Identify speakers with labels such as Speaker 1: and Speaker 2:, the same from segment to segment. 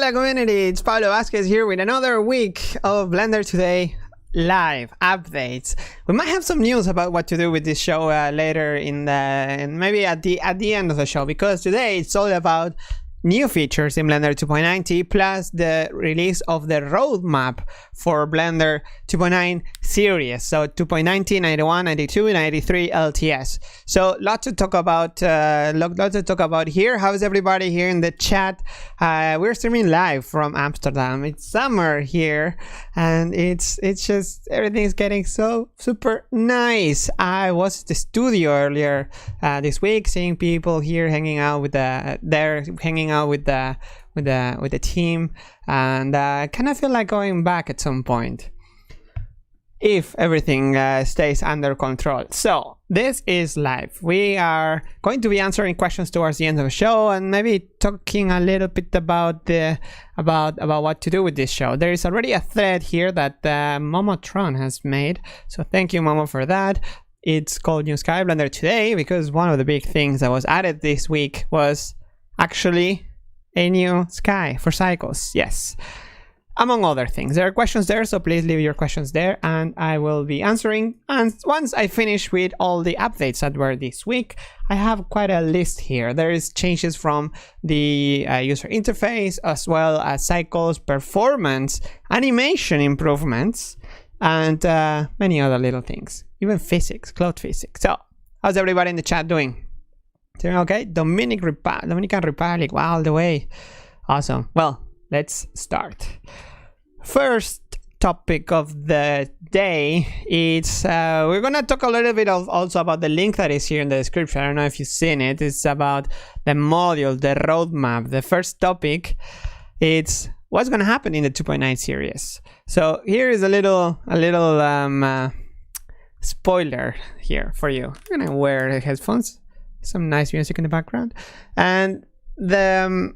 Speaker 1: Hola community, it's Pablo Vazquez here with another week of Blender Today live updates. We might have some news about what to do with this show later and maybe at the end of the show, because today it's all about new features in Blender 2.90 plus the release of the roadmap for Blender 2.9 series. So 2.90, 91, 92, 93 LTS. So lots to talk about. Lots to talk about here. How's everybody here in the chat? We're streaming live from Amsterdam. It's summer here, and it's just everything's getting so super nice. I was at the studio earlier this week, seeing people here hanging out with with the team, and I kind of feel like going back at some point if everything stays under control. So this is live. We are going to be answering questions towards the end of the show, and maybe talking a little bit about what to do with this show. There is already a thread here that Momotron has made, so thank you Momo for that. It's called New Sky Blender Today because one of the big things that was added this week was actually a new sky for cycles, yes, among other things. There are questions there, so please leave your questions there and I will be answering. And once I finish with all the updates that were this week, I have quite a list here. There is changes from the user interface, as well as cycles, performance, animation improvements, and many other little things, even physics, cloud physics. So how's everybody in the chat doing? Doing okay? Dominican Republic, wow, all the way. Awesome. Well, let's start. First topic of the day is we're gonna talk a little bit also about the link that is here in the description. I don't know if you've seen it. It's about the module, the roadmap. The first topic, it's what's gonna happen in the 2.9 series. So here is a little spoiler here for you. I'm gonna wear the headphones. Some nice music in the background, and the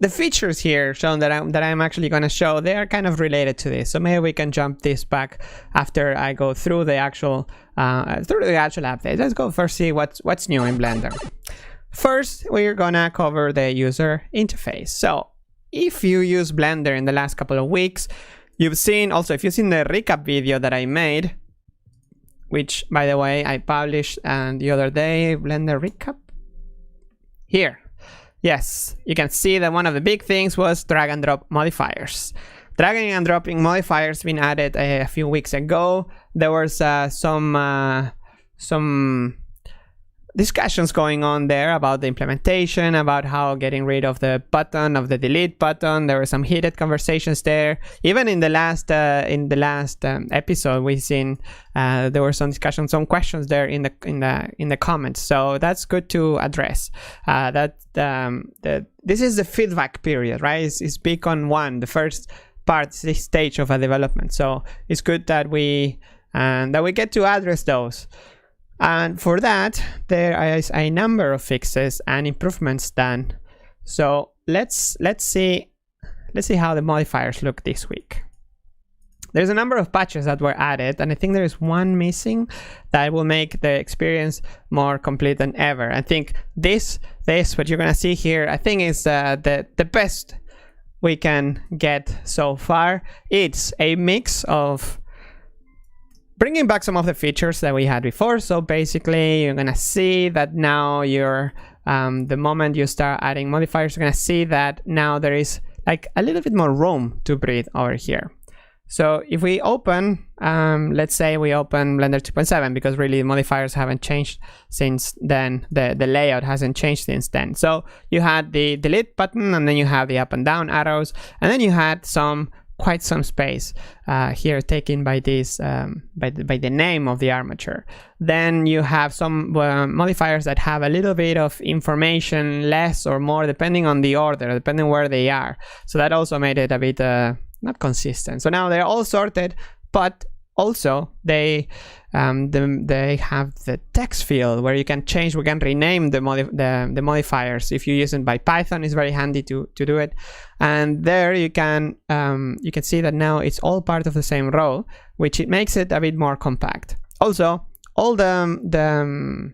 Speaker 1: features here shown that I'm actually going to show, they are kind of related to this. So maybe we can jump this back after I go through the actual update. Let's go first see what's new in Blender. First, we're gonna cover the user interface. So if you use Blender in the last couple of weeks, you've seen also, if you've seen the recap video that I made, which, by the way, I published the other day, Blender recap. Here. Yes, you can see that one of the big things was drag and drop modifiers. Dragging and dropping modifiers been added a few weeks ago. There was some discussions going on there about the implementation, about how getting rid of the button, of the delete button. There were some heated conversations there. Even in the last episode, we've seen there were some discussions, some questions there in the comments. So that's good to address. This is the feedback period, right? It's beacon 1, the first part, this stage of a development. So it's good that we get to address those. And for that, there is a number of fixes and improvements done. So let's see how the modifiers look this week. There's a number of patches that were added, and I think there is one missing that will make the experience more complete than ever. I think this what you're gonna see here, I think is the best we can get so far. It's a mix of bringing back some of the features that we had before. So basically, you're gonna see that now the moment you start adding modifiers, you're gonna see that now there is like a little bit more room to breathe over here. So if we open, let's say we open Blender 2.7, because really modifiers haven't changed since then. The layout hasn't changed since then. So you had the delete button, and then you have the up and down arrows, and then you had quite some space here taken by this by the name of the armature. Then you have some modifiers that have a little bit of information, less or more, depending on the order, depending where they are. So that also made it a bit not consistent. So now they're all sorted, but also they have the text field where you can change. We can rename the modifiers. If you use it by Python, it's very handy to do it. And there you can see that now it's all part of the same row, which it makes it a bit more compact. Also, all the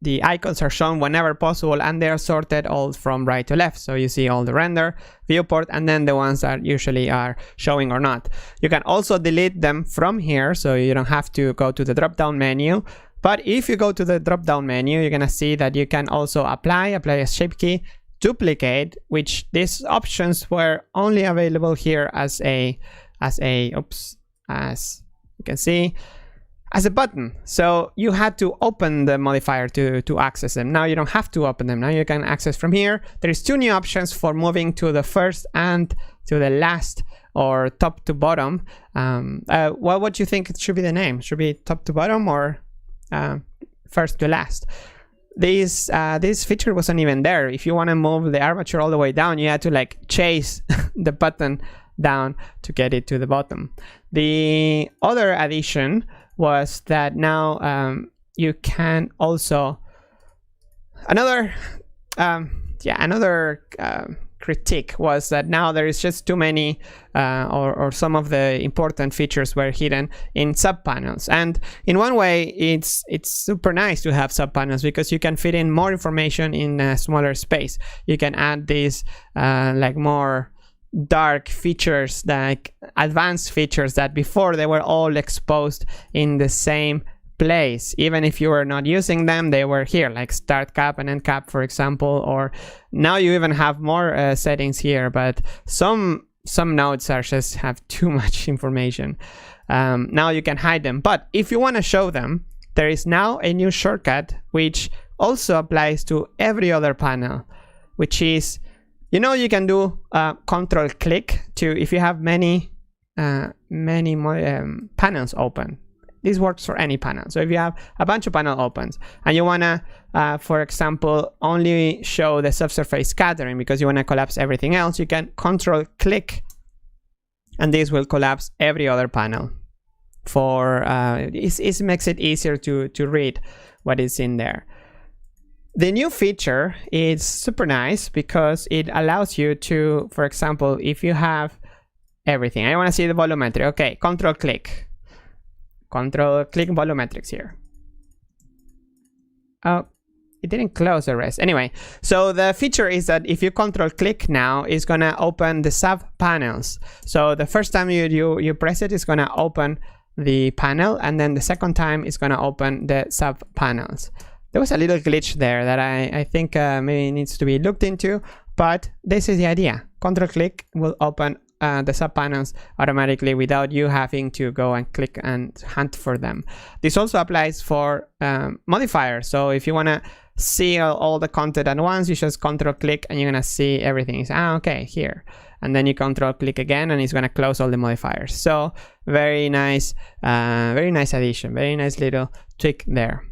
Speaker 1: the icons are shown whenever possible, and they are sorted all from right to left. So you see all the render, viewport, and then the ones that usually are showing or not. You can also delete them from here, so you don't have to go to the drop-down menu. But if you go to the drop-down menu, you're gonna see that you can also apply a shape key, duplicate, which these options were only available here as you can see, as a button. So you had to open the modifier to access them. Now you don't have to open them. Now you can access from here. There's two new options for moving to the first and to the last, or top to bottom. What do you think it should be the name? Should be top to bottom or first to last? This feature wasn't even there. If you want to move the armature all the way down, you had to like chase the button down to get it to the bottom. The other addition was that now you can also another critique was that now there is just too many or some of the important features were hidden in subpanels. And in one way it's super nice to have subpanels, because you can fit in more information in a smaller space. You can add these like more dark features, like advanced features that before they were all exposed in the same place. Even if you were not using them, they were here, like start cap and end cap, for example. Or now you even have more settings here, but some nodes are just have too much information. Now you can hide them, but if you want to show them, there is now a new shortcut which also applies to every other panel, which is, you know, you can do control click to, if you have many panels open. This works for any panel. So if you have a bunch of panel opens and you wanna, for example, only show the subsurface scattering because you wanna collapse everything else, you can control click, and this will collapse every other panel. For it makes it easier to read what is in there. The new feature is super nice because it allows you to, for example, if you have everything, I want to see the volumetry. Okay, control click volumetrics here. Oh, it didn't close the rest. Anyway, so the feature is that if you control click now, it's gonna open the sub panels. So the first time you press it, it's gonna open the panel, and then the second time it's gonna open the sub panels. There was a little glitch there that I think maybe needs to be looked into, but this is the idea. Control click will open the subpanels automatically without you having to go and click and hunt for them. This also applies for modifiers. So if you want to see all the content at once, you just control click and you're going to see everything. It's, okay, here. And then you control click again and it's going to close all the modifiers. So very nice addition, very nice little tweak there.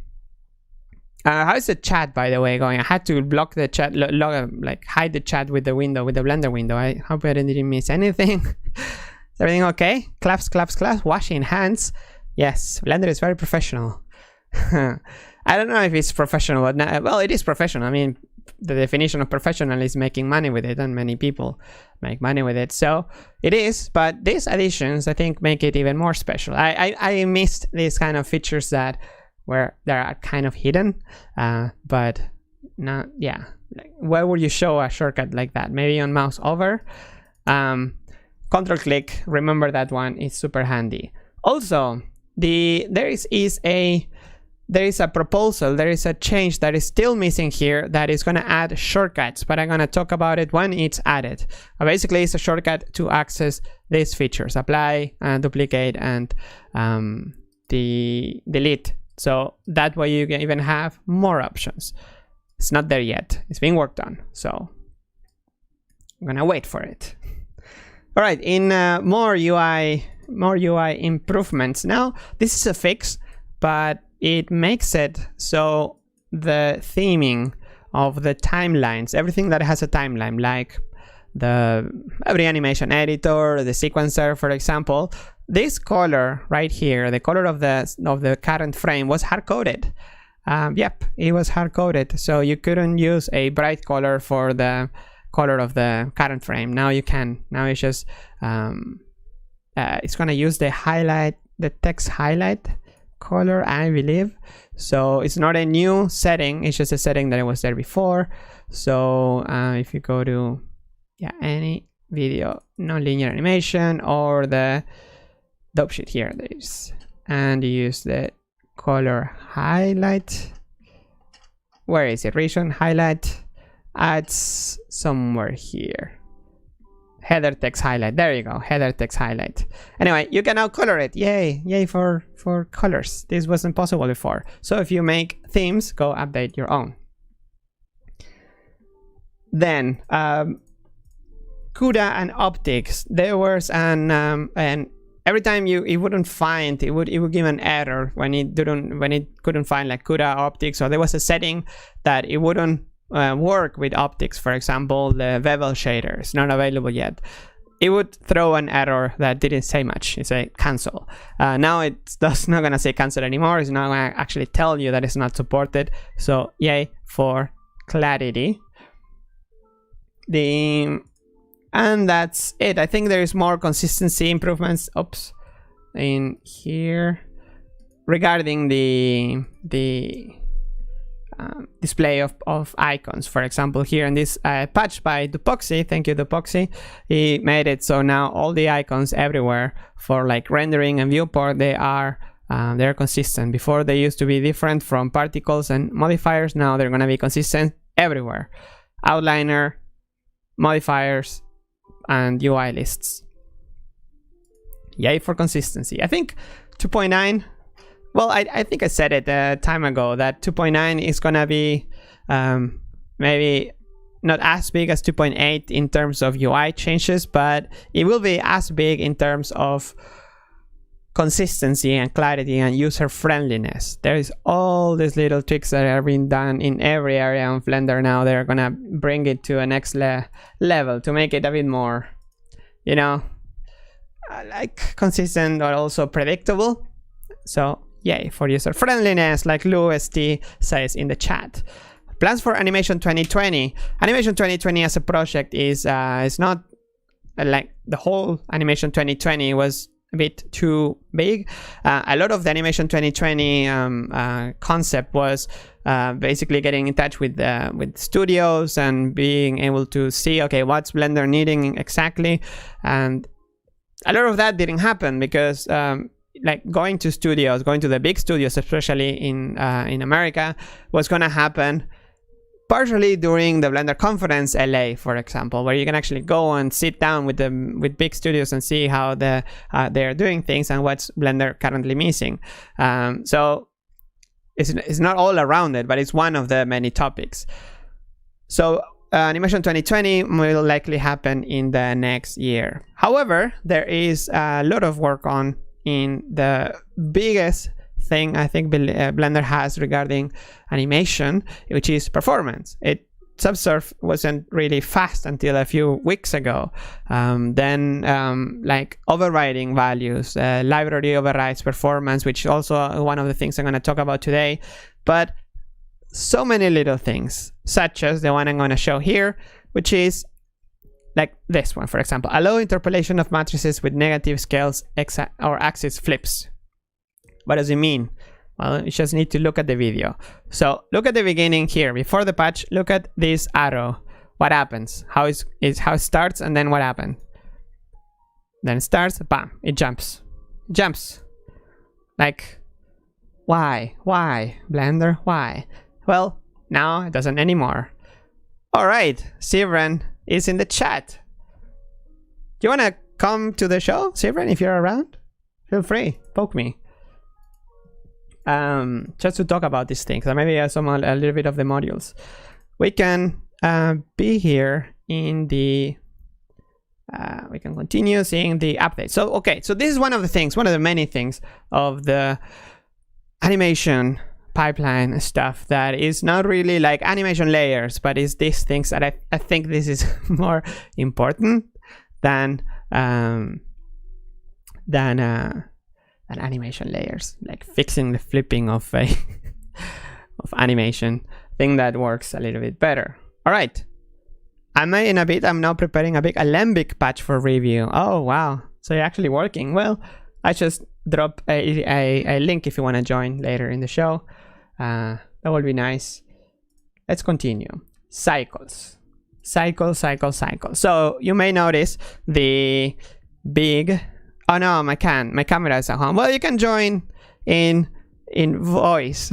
Speaker 1: How's the chat, by the way, going? I had to block the chat, like hide the chat with the window, with the Blender window. I hope I didn't miss anything. Is everything okay? Claps, claps, claps. Washing hands. Yes, Blender is very professional. I don't know if it's professional, but not, well, it is professional. I mean, the definition of professional is making money with it, and many people make money with it. So it is, but these additions, I think, make it even more special. I missed these kind of features that where they are kind of hidden, but not, yeah. Like, where would you show a shortcut like that? Maybe on mouse over. Control click, remember that one is super handy. Also, there is a proposal, there is a change that is still missing here that is going to add shortcuts, but I'm going to talk about it when it's added. Basically, it's a shortcut to access these features: apply, duplicate, and delete. So that way you can even have more options. It's not there yet. It's being worked on. So I'm gonna wait for it. All right, in more UI improvements. Now, this is a fix, but it makes it so the theming of the timelines, everything that has a timeline, like every animation editor, the sequencer, for example, this color right here, the color of the current frame was hard-coded. Yep, it was hard-coded, so you couldn't use a bright color for the color of the current frame. Now you can. Now it's just it's gonna use the text highlight color, I believe. So it's not a new setting, it's just a setting that was there before. So if you go to any video non-linear animation or the dope sheet here, and you use the color highlight. Where is it? Region highlight. It's somewhere here. Header text highlight. There you go. Header text highlight. Anyway, you can now color it. Yay! Yay for colors. This wasn't possible before. So if you make themes, go update your own. Then CUDA and optics. There was an every time it wouldn't find, it would give an error when it couldn't find like CUDA optics, or there was a setting that it wouldn't work with optics. For example, the bevel shader is not available yet. It would throw an error that didn't say much. It say cancel. Now it's not gonna say cancel anymore. It's not gonna actually tell you that it's not supported. So yay for clarity. And that's it. I think there is more consistency improvements in here regarding the display of icons. For example, here in this patch by Dupoxy, thank you Dupoxy, he made it so now all the icons everywhere for like rendering and viewport, they're consistent. Before they used to be different from particles and modifiers. Now they're gonna be consistent everywhere. Outliner, modifiers, and UI lists. Yay for consistency. I think 2.9, well, I think I said it a time ago that 2.9 is gonna be maybe not as big as 2.8 in terms of UI changes, but it will be as big in terms of consistency and clarity and user friendliness. There is all these little tricks that are being done in every area of Blender now. They're gonna bring it to a next level to make it a bit more, you know, like consistent but also predictable. So yay for user friendliness, like Louis T says in the chat. Plans for Animation 2020. Animation 2020 as a project is not like the whole Animation 2020 was a bit too big. A lot of the Animation 2020 concept was basically getting in touch with studios and being able to see, okay, what's Blender needing exactly, and a lot of that didn't happen because like going to the big studios, especially in America, was gonna happen partially during the Blender conference LA, for example, where you can actually go and sit down with big studios and see how they're doing things and what's Blender currently missing. So it's not all around it, but it's one of the many topics. So Animation 2020 will likely happen in the next year. However, there is a lot of work on in the biggest thing I think Blender has regarding animation, which is performance. Subsurf wasn't really fast until a few weeks ago. Then like overriding values, library overrides performance, which is also one of the things I'm going to talk about today. But so many little things, such as the one I'm going to show here, which is like this one, for example. Allow interpolation of matrices with negative scales or axis flips. What does it mean? Well, you just need to look at the video. So look at the beginning here. Before the patch, look at this arrow. What happens? How it starts, and then what happened? Then it starts, bam, it jumps. It jumps. Like, why? Why, Blender? Why? Well, now it doesn't anymore. All right, Sivren is in the chat. Do you want to come to the show, Sivren, if you're around? Feel free, poke me. Just to talk about these things, or maybe a little bit of the modules. We can be here in the we can continue seeing the update. So okay, so this is one of the many things of the animation pipeline stuff that is not really like animation layers, but is these things that I think this is more important than animation layers, like fixing the flipping of a of animation thing that works a little bit better. All right, I'm now preparing a big Alembic patch for review. Oh wow, so you're actually working. Well, I just drop a link if you want to join later in the show. That would be nice. Let's continue. Cycles. Cycle. So you may notice the big... Oh no, my camera is at home. Well, you can join in voice.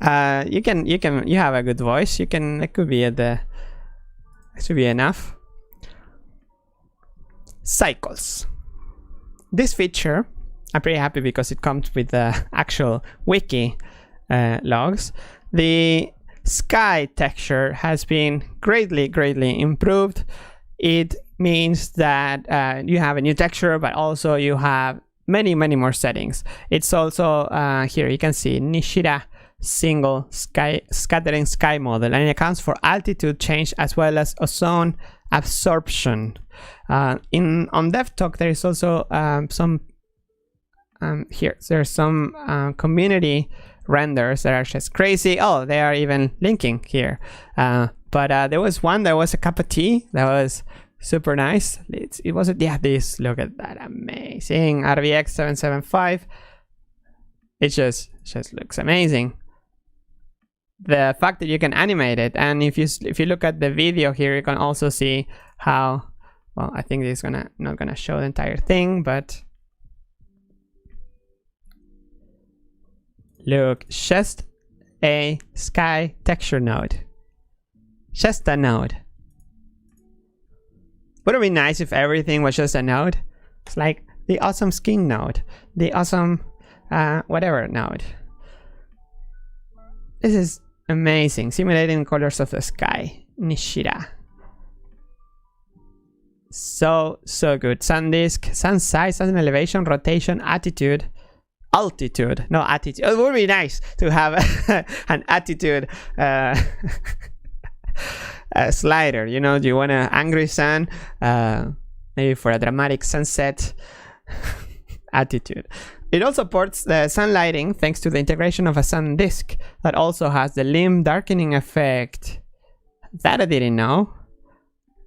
Speaker 1: You have a good voice. It could be it should be enough. Cycles. This feature, I'm pretty happy because it comes with the actual wiki logs. The sky texture has been greatly improved. It means that you have a new texture, but also you have many more settings. It's also here you can see Nishida single scattering sky model, and it accounts for altitude change as well as ozone absorption. On DevTalk there is also some there's some community renders that are just crazy. Oh, they are even linking here. But there was one that was a cup of tea that was super nice. It wasn't, yeah, this, look at that, amazing RVX 775. It just looks amazing. The fact that you can animate it, and if you look at the video here, you can also see how, well, I think this is not gonna show the entire thing, but look, just a sky texture node. Just a node. Would it be nice if everything was just a node? It's like the awesome skin node, the awesome whatever node. This is amazing. Simulating colors of the sky. Nishida. So good. Sun disk, sun size, sun elevation, rotation, attitude. Altitude, no attitude. It would be nice to have an attitude slider. You know, do you want an angry sun? Maybe for a dramatic sunset. Attitude. It also supports the sun lighting thanks to the integration of a sun disk that also has the limb darkening effect. That I didn't know.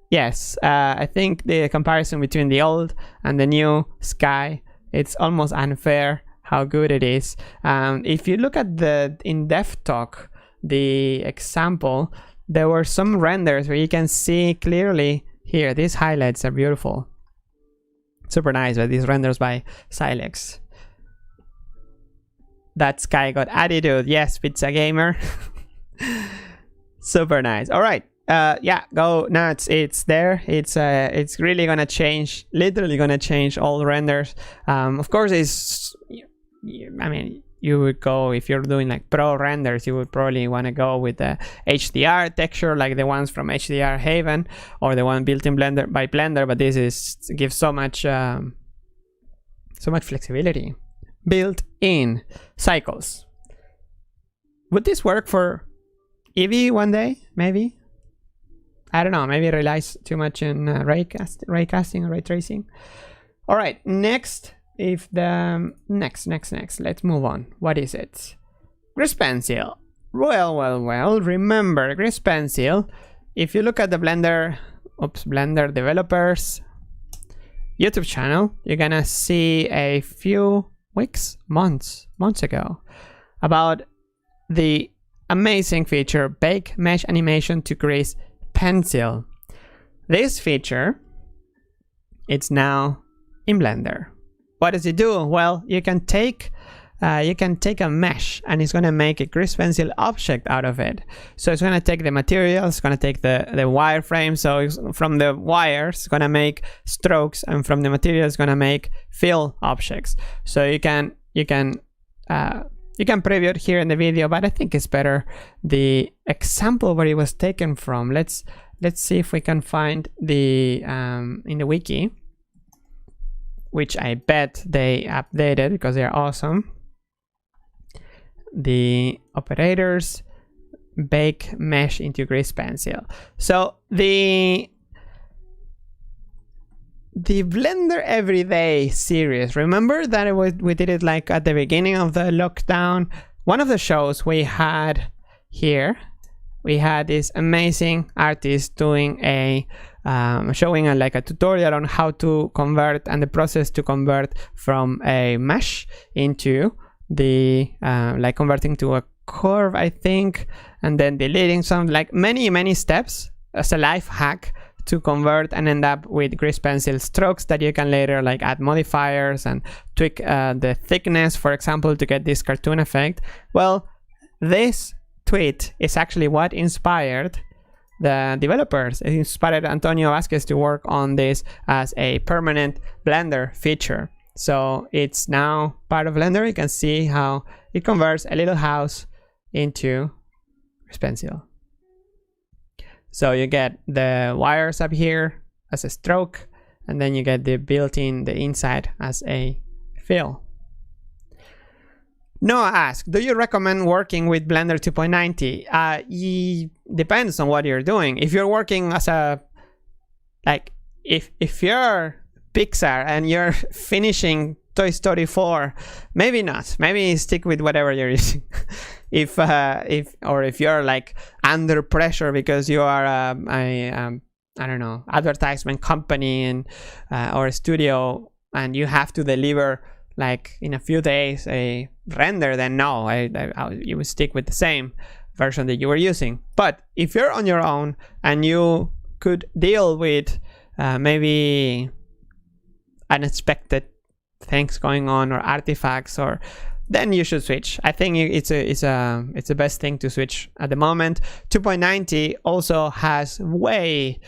Speaker 1: Yes, I think the comparison between the old and the new sky, it's almost unfair how good it is. If you look at in DevTalk, the example, there were some renders where you can see clearly here, these highlights are beautiful. Super nice, but these renders by Silex. That sky got attitude. Yes, Pizza Gamer. Super nice. All right. Yeah, go nuts. It's there. It's really gonna change, literally gonna change all renders. Of course, I mean, you would go, if you're doing like pro renders, you would probably want to go with the HDR texture, like the ones from HDR Haven or the one built in Blender by Blender. But this gives so much flexibility. Built in cycles. Would this work for Eevee one day? Maybe. I don't know. Maybe it relies too much in ray casting or ray tracing. All right. Next. If the next, let's move on. What is it? Grease Pencil. Well. Remember Grease Pencil. If you look at the Blender developers YouTube channel, you're gonna see a few weeks, months ago about the amazing feature Bake Mesh Animation to Grease Pencil. This feature, it's now in Blender. What does it do? Well, you can take a mesh and it's gonna make a Grease Pencil object out of it. So it's gonna take the material, it's gonna take the wireframe. So from the wires, it's gonna make strokes, and from the material, it's gonna make fill objects. So you can preview it here in the video, but I think it's better the example where it was taken from. Let's see if we can find the in the wiki, which I bet they updated because they're awesome. The operators bake mesh into Grease Pencil. So the Blender Everyday series, remember that we did it like at the beginning of the lockdown? One of the shows we had here, we had this amazing artist doing a showing like a tutorial on how to convert and the process to convert from a mesh into the like converting to a curve, I think, and then deleting some, like many steps as a life hack to convert and end up with grease pencil strokes that you can later like add modifiers and tweak the thickness, for example, to get this cartoon effect. Well, this tweet is actually what inspired the developers. It inspired Antonio Vazquez to work on this as a permanent Blender feature. So it's now part of Blender. You can see how it converts a little house into grease pencil. So you get the wires up here as a stroke, and then you get the built-in, the inside as a fill. Noah asks, do you recommend working with Blender 2.90? Depends on what you're doing. If you're working as a, like, if you're Pixar and you're finishing Toy Story 4, maybe not. Maybe stick with whatever you're using. if you're like under pressure because you are I don't know, advertisement company and or a studio, and you have to deliver like in a few days a render, then no, you would stick with the same version that you were using. But if you're on your own and you could deal with maybe unexpected things going on or artifacts, or then you should switch. I think it's the best thing to switch at the moment. 2.90 also has way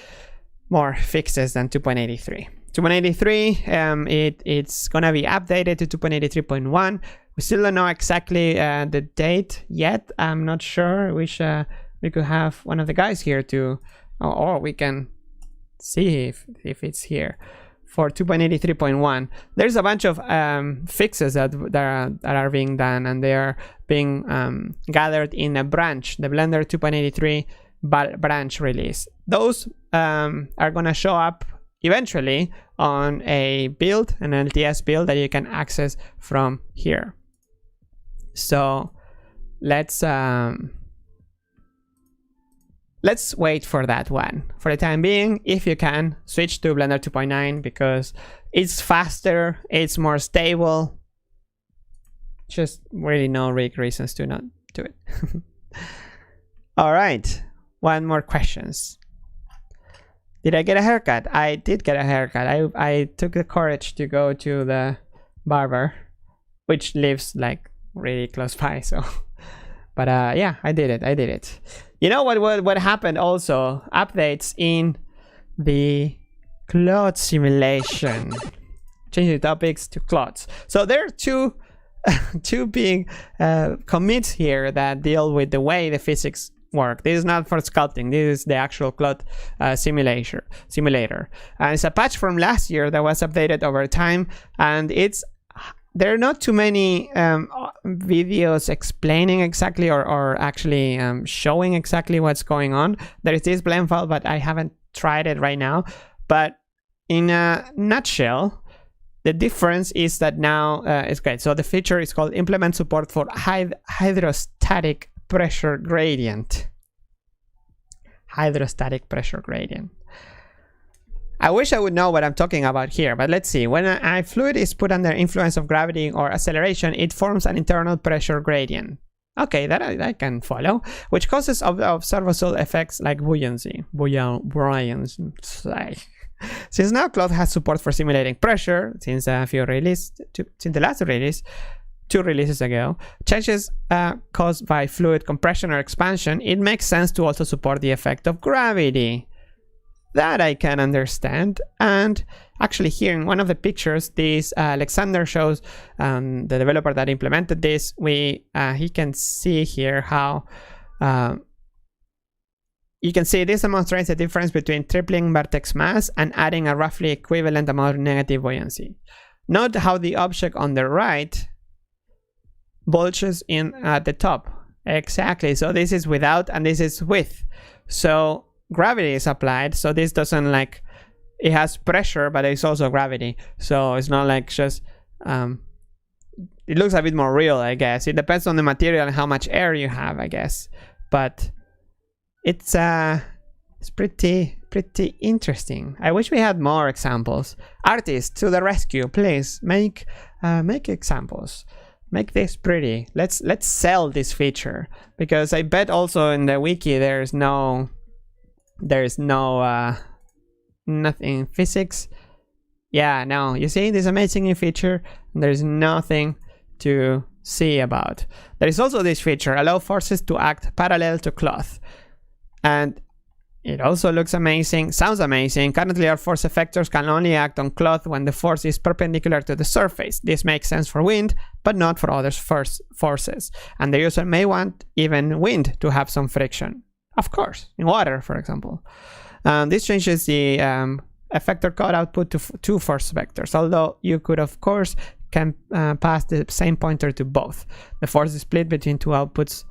Speaker 1: more fixes than 2.83. 2.83, it's gonna be updated to 2.83.1. We still don't know exactly the date yet. I'm not sure. Wish we could have one of the guys here to, or we can see if it's here. For 2.83.1, there's a bunch of fixes that are being done, and they are being gathered in a branch, the Blender 2.83 branch release. Those are gonna show up eventually on a build, an LTS build that you can access from here. So let's wait for that one. For the time being, if you can, switch to Blender 2.9 because it's faster, it's more stable. Just really no reasons to not do it. All right, one more questions. Did I get a haircut? I did get a haircut. I took the courage to go to the barber, which lives like really close by, so. But yeah, I did it. You know what happened also? Updates in the cloth simulation. Changing the topics to cloths. So there are two big commits here that deal with the way the physics work. This is not for sculpting. This is the actual cloth simulator. And it's a patch from last year that was updated over time, and there are not too many videos explaining exactly or actually showing exactly what's going on. There is this blend file, but I haven't tried it right now. But in a nutshell, the difference is that now it's great. So the feature is called implement support for hydrostatic pressure gradient. Hydrostatic pressure gradient. I wish I would know what I'm talking about here, but let's see. When a fluid is put under influence of gravity or acceleration, it forms an internal pressure gradient. Okay, that I can follow, which causes observable effects like buoyancy. Since now cloth has support for simulating pressure, since since the last release, 2 releases ago, changes caused by fluid compression or expansion, it makes sense to also support the effect of gravity. That I can understand. And actually here in one of the pictures, this Alexander shows the developer that implemented this. He can see here how you can see this demonstrates the difference between tripling vertex mass and adding a roughly equivalent amount of negative buoyancy. Note how the object on the right bulges in at the top. Exactly. So this is without and this is with. So gravity is applied, so this doesn't like, it has pressure but it's also gravity, so it's not like just it looks a bit more real, I guess. It depends on the material and how much air you have, I guess, but it's pretty interesting. I wish we had more examples. Artists to the rescue, please make examples. Make this pretty. Let's sell this feature, because I bet also in the wiki there's no nothing physics. Yeah, no, you see this amazing new feature, and there's nothing to see about. There is also this feature, allow forces to act parallel to cloth, and it also looks amazing, sounds amazing. Currently our force effectors can only act on cloth when the force is perpendicular to the surface. This makes sense for wind, but not for other forces, and the user may want even wind to have some friction, of course, in water, for example. This changes the effector code output to two force vectors, although you could of course can pass the same pointer to both. The force is split between two outputs.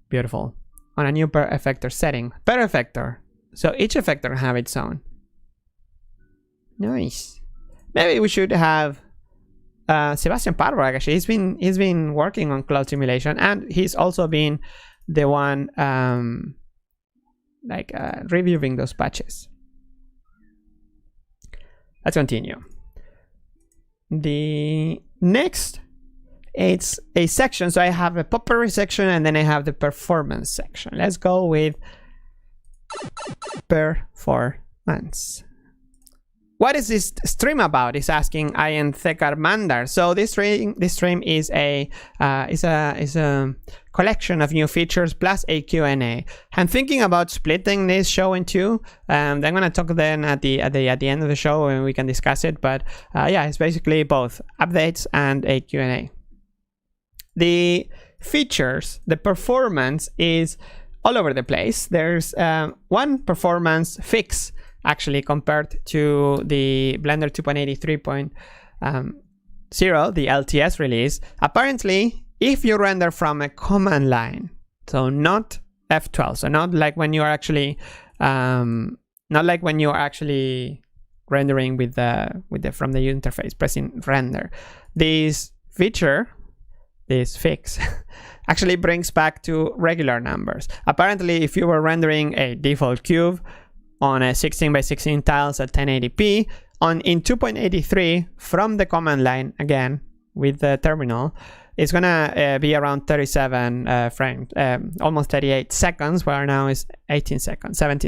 Speaker 1: Beautiful. On a new per effector setting. Per effector. So each effector can have its own. Nice. Maybe we should have Sebastian Pablo. Actually, he's been working on cloud simulation, and he's also been the one reviewing those patches. Let's continue. The next, it's a section. So I have a potpourri section, and then I have the performance section. Let's go with performance. What is this stream about? Is asking Ian Thekar Mandar. So this stream is a collection of new features plus a Q&A. I'm thinking about splitting this show in two. I'm gonna talk then at the end of the show, and we can discuss it. But yeah, it's basically both updates and a Q&A. The features, the performance is all over the place. There's one performance fix actually compared to the Blender 2.83.0, the LTS release. Apparently, if you render from a command line, so not F12, so not like when you are actually rendering with the from the interface, pressing render. This feature, this fix, actually brings back to regular numbers. Apparently, if you were rendering a default cube on a 16x16 tiles at 1080p in 2.83 from the command line, again with the terminal, it's gonna be around 37 frames, almost 38 seconds, where now is 17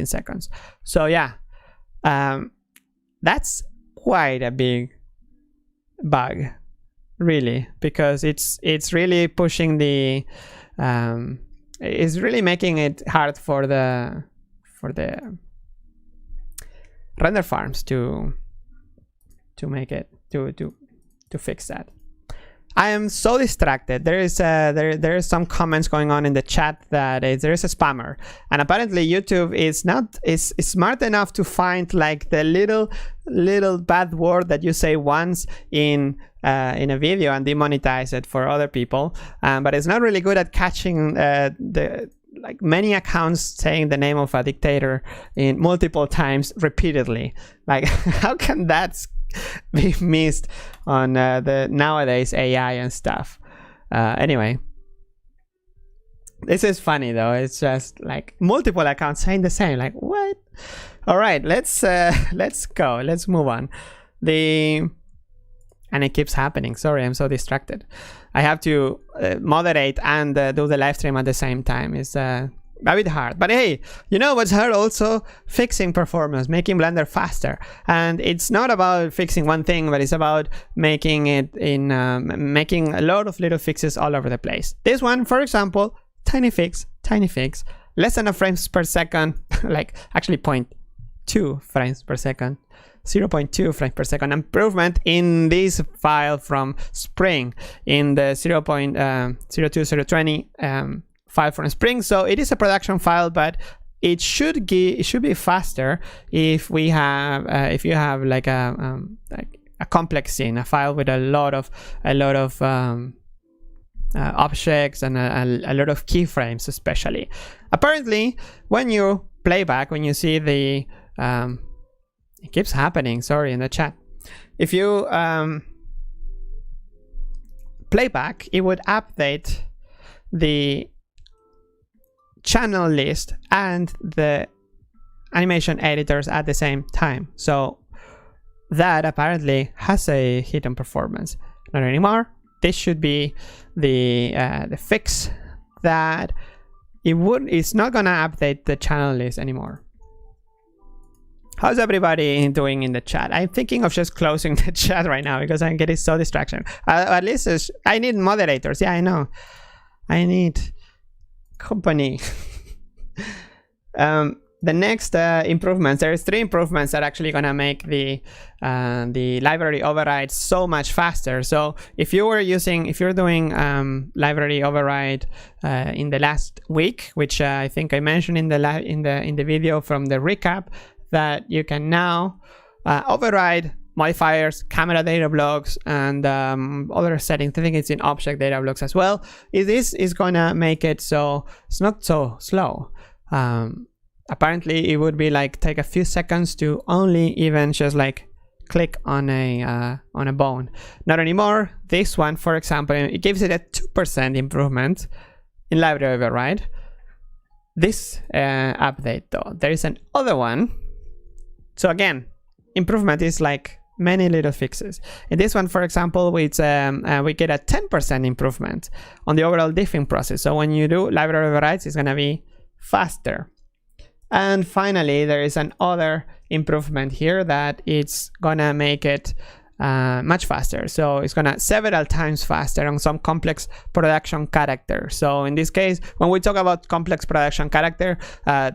Speaker 1: seconds. So yeah, that's quite a big bug, really, because it's really pushing the it's really making it hard for the render farms to make it to fix that. I am so distracted. There is some comments going on in the chat that there is a spammer, and apparently YouTube is smart enough to find like the little bad word that you say once in a video and demonetize it for other people, but it's not really good at catching the like many accounts saying the name of a dictator in multiple times repeatedly. Like, how can that be missed on the nowadays AI and stuff? Anyway, this is funny though. It's just like multiple accounts saying the same. Like, what? All right, let's go. Let's move on. And it keeps happening. Sorry, I'm so distracted. I have to moderate and do the live stream at the same time. It's a bit hard. But hey, you know what's hard also? Fixing performance, making Blender faster. And it's not about fixing one thing, but it's about making it making a lot of little fixes all over the place. This one, for example, tiny fix, less than a frames per second, like actually 0.2 frames per second. 0.2 frames per second improvement in this file from Spring, in the 0.02020 file from Spring. So it is a production file, but it should be faster if you have like a complex scene, a file with a lot of objects and a lot of keyframes, especially. Apparently, when you play back, when you see the it keeps happening, sorry, in the chat. If you play back, it would update the channel list and the animation editors at the same time. So that apparently has a hit on performance. Not anymore. This should be the fix that it's not gonna update the channel list anymore. How's everybody doing in the chat? I'm thinking of just closing the chat right now because I'm getting so distraction. At least I need moderators. Yeah, I know. I need company. The next improvements, there's 3 improvements that are actually gonna make the library override so much faster. So if you're doing library override in the last week, which I think I mentioned in the video from the recap, that you can now override modifiers, camera data blocks, and other settings. I think it's in object data blocks as well. This is gonna make it so it's not so slow. Apparently it would be like take a few seconds to only even just like click on a bone. Not anymore. This one, for example, it gives it a 2% improvement in library override. This update though, there is another one. So again, improvement is like many little fixes. In this one, for example, we get a 10% improvement on the overall diffing process. So when you do library overrides, it's gonna be faster. And finally, there is another improvement here that it's gonna make it much faster. So it's gonna several times faster on some complex production character. So in this case, when we talk about complex production character,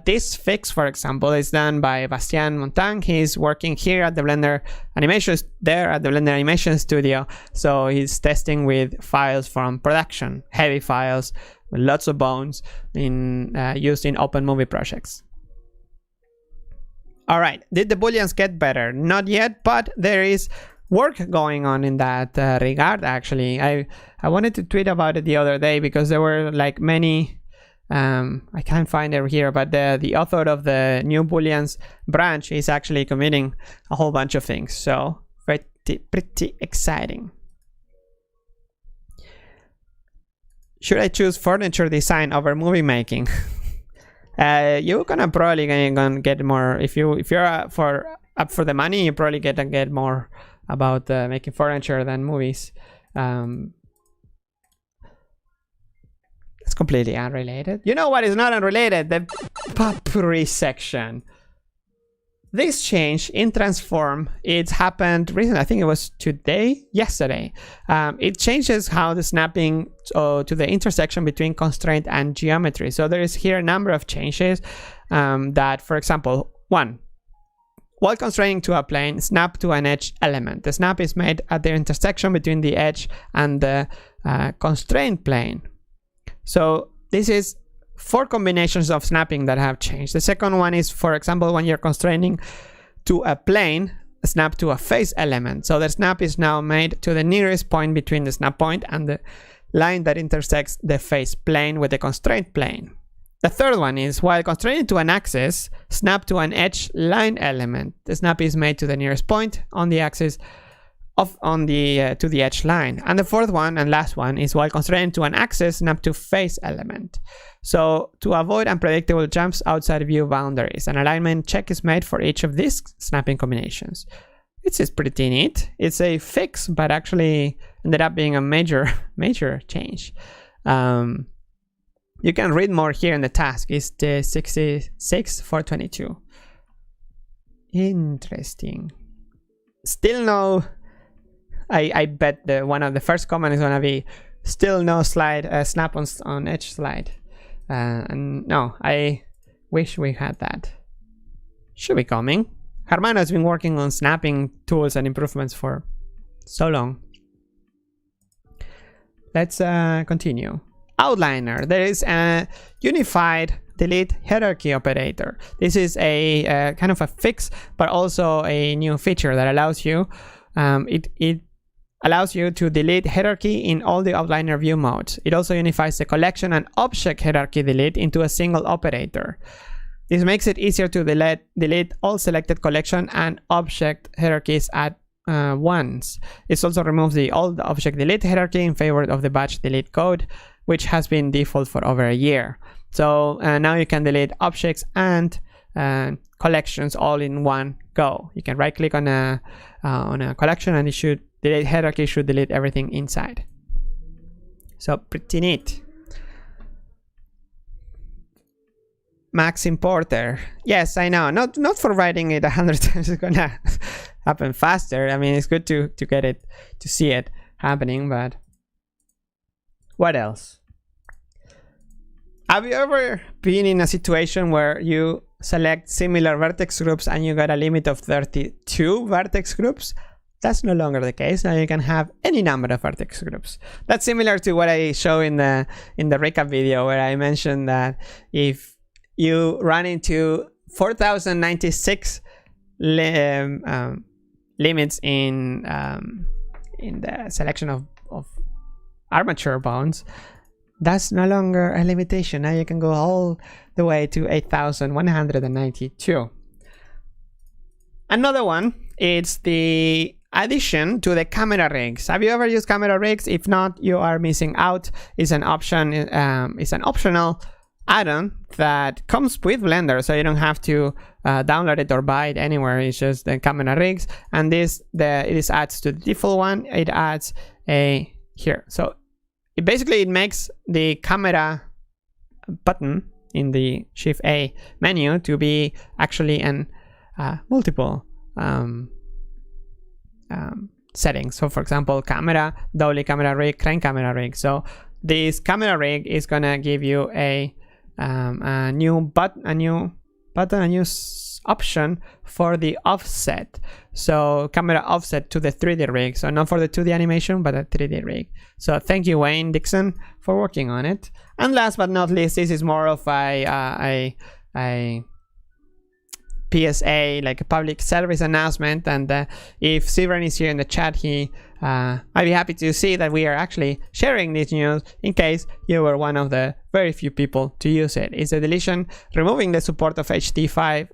Speaker 1: this fix, for example, is done by Bastien Montang. He's working here at the Blender Animation Studio. So he's testing with files from production, heavy files with lots of bones used in open movie projects. All right, did the booleans get better? Not yet, but there is work going on in that regard. Actually, I wanted to tweet about it the other day because there were like many. I can't find it here, but the author of the new booleans branch is actually committing a whole bunch of things. So pretty exciting. Should I choose furniture design over movie making? You're probably gonna get more if you're up for the money. You probably get more about making furniture than movies. It's completely unrelated. You know what is not unrelated? The potpourri section. This change in transform, it's happened recently. I think it was yesterday. It changes how the snapping to the intersection between constraint and geometry. So there is here a number of changes that, for example, 1. While constraining to a plane, snap to an edge element. The snap is made at the intersection between the edge and the constraint plane. So this is 4 combinations of snapping that have changed. The second one is, for example, when you're constraining to a plane, snap to a face element. So the snap is now made to the nearest point between the snap point and the line that intersects the face plane with the constraint plane. The third one is, while constraining to an axis, snap to an edge line element. The snap is made to the nearest point on the axis to the edge line. And the fourth one and last one is, while constraining to an axis, snap to face element. So to avoid unpredictable jumps outside view boundaries, an alignment check is made for each of these snapping combinations. It's pretty neat. It's a fix, but actually ended up being a major change. You can read more here in the task. It's the 66,422. Interesting. Still no. I bet one of the first comment is gonna be still no slide snap on edge slide. And no, I wish we had that. Should be coming. Hermano has been working on snapping tools and improvements for so long. Let's continue. Outliner. There is a unified delete hierarchy operator. This is a kind of a fix, but also a new feature that allows you it allows you to delete hierarchy in all the outliner view modes. It also unifies the collection and object hierarchy delete into a single operator. This makes it easier to delete all selected collection and object hierarchies at once. It also removes the old object delete hierarchy in favor of the batch delete code, which has been default for over a year. So now you can delete objects and collections all in one go. You can right click on a collection and it should delete hierarchy, should delete everything inside. So pretty neat. Max importer. Yes, I know. Not for writing it 100 times. It's gonna happen faster. I mean, it's good to get it, to see it happening. But what else? Have you ever been in a situation where you select similar vertex groups and you got a limit of 32 vertex groups? That's no longer the case. Now you can have any number of vertex groups. That's similar to what I show in the recap video, where I mentioned that if you run into 4096 limits in the selection of armature bones, that's no longer a limitation. Now you can go all the way to 8192. Another one is the addition to the camera rigs. Have you ever used camera rigs? If not, you are missing out. It's an option. It's an optional add-on that comes with Blender, so you don't have to download it or buy it anywhere. It's just the camera rigs, and it adds to the default one. It adds a here. So it makes the camera button in the Shift A menu to be actually an multiple settings. So for example, camera, dolly camera rig, crane camera rig. So this camera rig is gonna give you a new option for the offset. So camera offset to the 3D rig. So not for the 2D animation, but a 3D rig. So thank you, Wayne Dixon, for working on it. And last but not least, this is more of a PSA, like a public service announcement. And if Sivran is here in the chat, I'd be happy to see that we are actually sharing this news in case you were one of the very few people to use it. It's a deletion removing the support of HDF5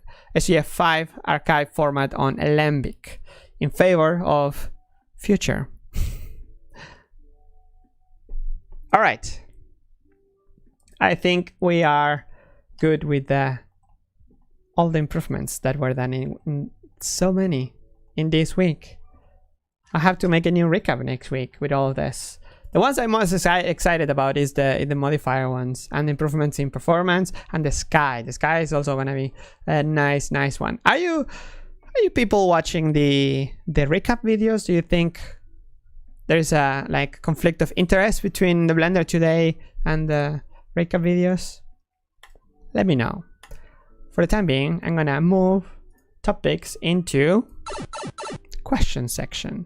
Speaker 1: archive format on Alembic in favor of Future. All right. I think we are good with all the improvements that were done in so many in this week. I have to make a new recap next week with all this. The ones I'm most excited about is the modifier ones and improvements in performance and the sky. The sky is also gonna be a nice one. Are you people watching the recap videos? Do you think there's a like conflict of interest between the Blender Today and the recap videos? Let me know. For the time being, I'm gonna move topics into question section.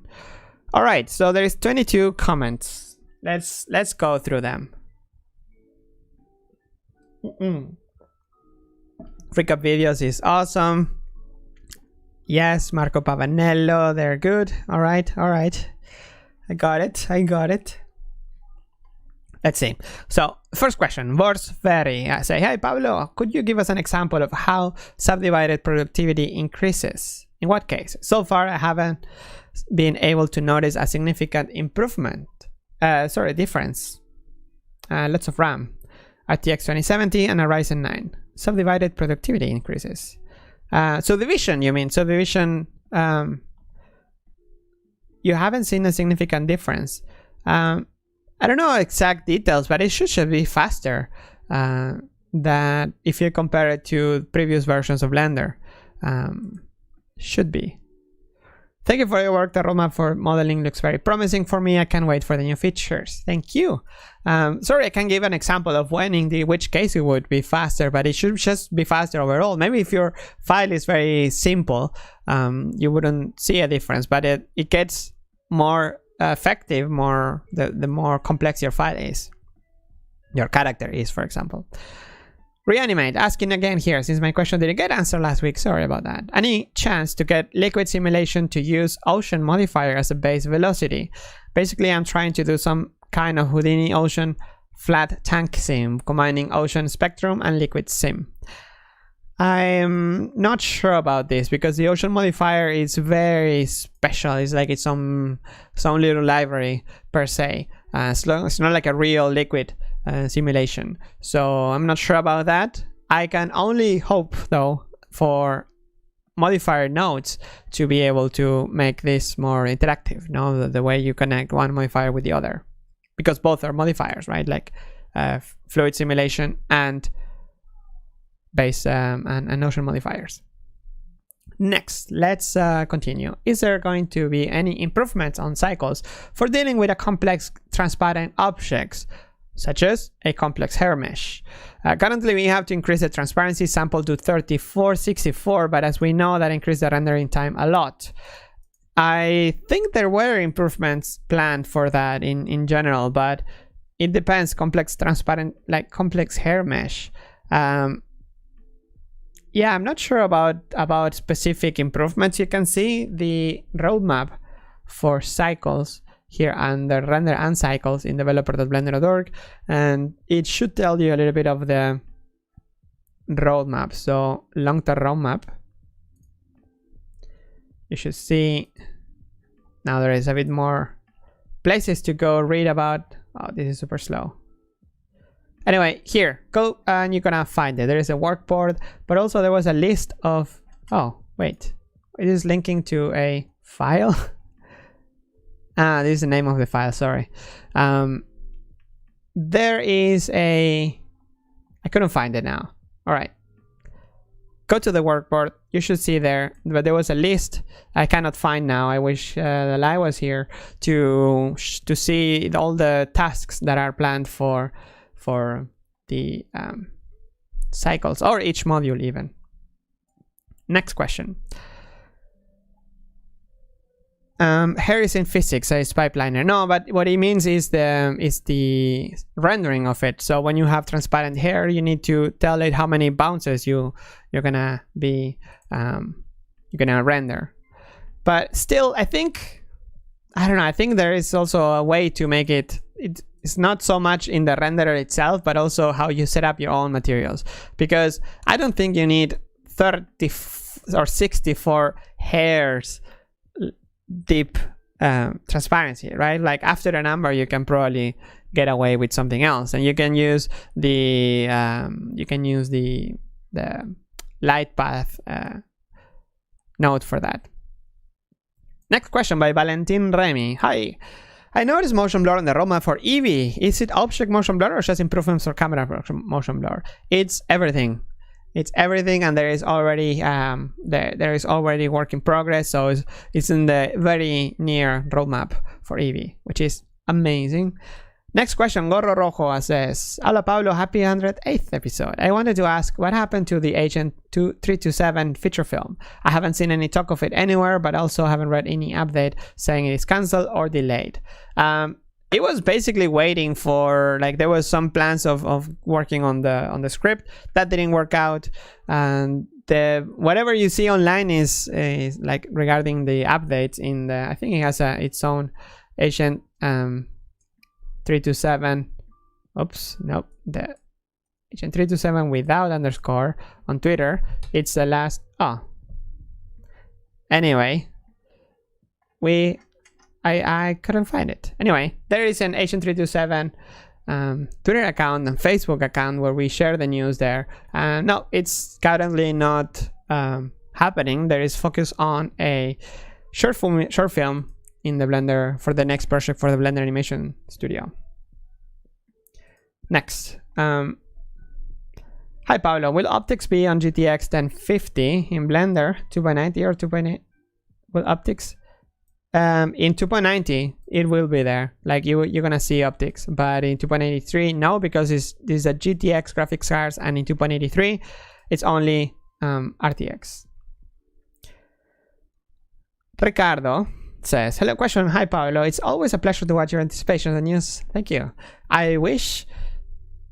Speaker 1: All right, so there's 22 comments. Let's go through them. Recap videos is awesome. Yes, Marco Pavanello, they're good. All right. I got it. Let's see. So first question, Vors Ferry. I say, hey Pablo, could you give us an example of how subdivided productivity increases? In what case? So far, I haven't been able to notice a significant difference. Lots of RAM, RTX 2070 and a Ryzen 9. Subdivided productivity increases. Subdivision, you mean? Subdivision, you haven't seen a significant difference. I don't know exact details, but it should be faster than if you compare it to previous versions of Blender. Should be. Thank you for your work. The roadmap for modeling looks very promising for me. I can't wait for the new features. Thank you. Sorry, I can't give an example of when in which case it would be faster, but it should just be faster overall. Maybe if your file is very simple, you wouldn't see a difference, but it gets more effective the more complex your file is. Your character is, for example. Reanimate, asking again here, since my question didn't get answered last week, sorry about that. Any chance to get liquid simulation to use ocean modifier as a base velocity? Basically, I'm trying to do some kind of Houdini ocean flat tank sim, combining ocean spectrum and liquid sim. I'm not sure about this because the ocean modifier is very special. It's like its own little library per se. It's not like a real liquid simulation. So I'm not sure about that. I can only hope though for modifier nodes to be able to make this more interactive, the way you connect one modifier with the other, because both are modifiers, right? Like fluid simulation and base and notion modifiers. Next, let's continue. Is there going to be any improvements on cycles for dealing with a complex transparent objects, such as a complex hair mesh? Currently, we have to increase the transparency sample to 3464, but as we know, that increased the rendering time a lot. I think there were improvements planned for that in general, but it depends. Complex transparent, like complex hair mesh. Yeah, I'm not sure about specific improvements. You can see the roadmap for cycles here under render and cycles in developer.blender.org, and it should tell you a little bit of the roadmap. So long-term roadmap, you should see now there is a bit more places to go read about. Oh, this is super slow. Anyway, here, go and you're gonna find it. There is a workboard, but also there was a list of, oh, wait, it is linking to a file. This is the name of the file, sorry. There is I couldn't find it now. All right. Go to the workboard. You should see there, but there was a list I cannot find now. I wish that I was here to see all the tasks that are planned for the cycles, or each module even. Next question. Hair is in physics, says Pipeliner. No, but what it means is the rendering of it. So when you have transparent hair, you need to tell it how many bounces you're gonna be you're gonna render. But still, I don't know. I think there is also a way to make it's not so much in the renderer itself, but also how you set up your own materials. Because I don't think you need 30 or 64 hairs deep transparency, right? Like after a number, you can probably get away with something else, and you can use the light path node for that. Next question by Valentin Remy. Hi. I noticed motion blur on the roadmap for Eevee. Is it object motion blur or just improvements for camera motion blur? It's everything. It's everything, and there is already there is already work in progress. So it's in the very near roadmap for Eevee, which is amazing. Next question, Gorro Rojo says, Hola Pablo, happy 108th episode. I wanted to ask what happened to the Agent 327 feature film. I haven't seen any talk of it anywhere, but also haven't read any update saying it is cancelled or delayed. It was basically waiting for, like, there was some plans of working on the script that didn't work out, and whatever you see online is like regarding the updates in the, I think it has its own Agent 327. Oops, nope. The Agent 327 without underscore on Twitter. It's the last. Oh. Anyway, I couldn't find it. Anyway, there is an Agent 327 Twitter account and Facebook account where we share the news there. No, it's currently not happening. There is focus on a short film in the Blender for the next project for the Blender Animation Studio. Next, hi Pablo, will optics be on GTX 1050 in Blender 2.90 or 2.8? Will optics in 2.90 it will be there, like you're gonna see optics, but in 2.83 no, because this is a GTX graphics cards, and in 2.83 it's only RTX. Ricardo says, hello, question. Hi Pablo, it's always a pleasure to watch your anticipation of the news. Thank you. I wish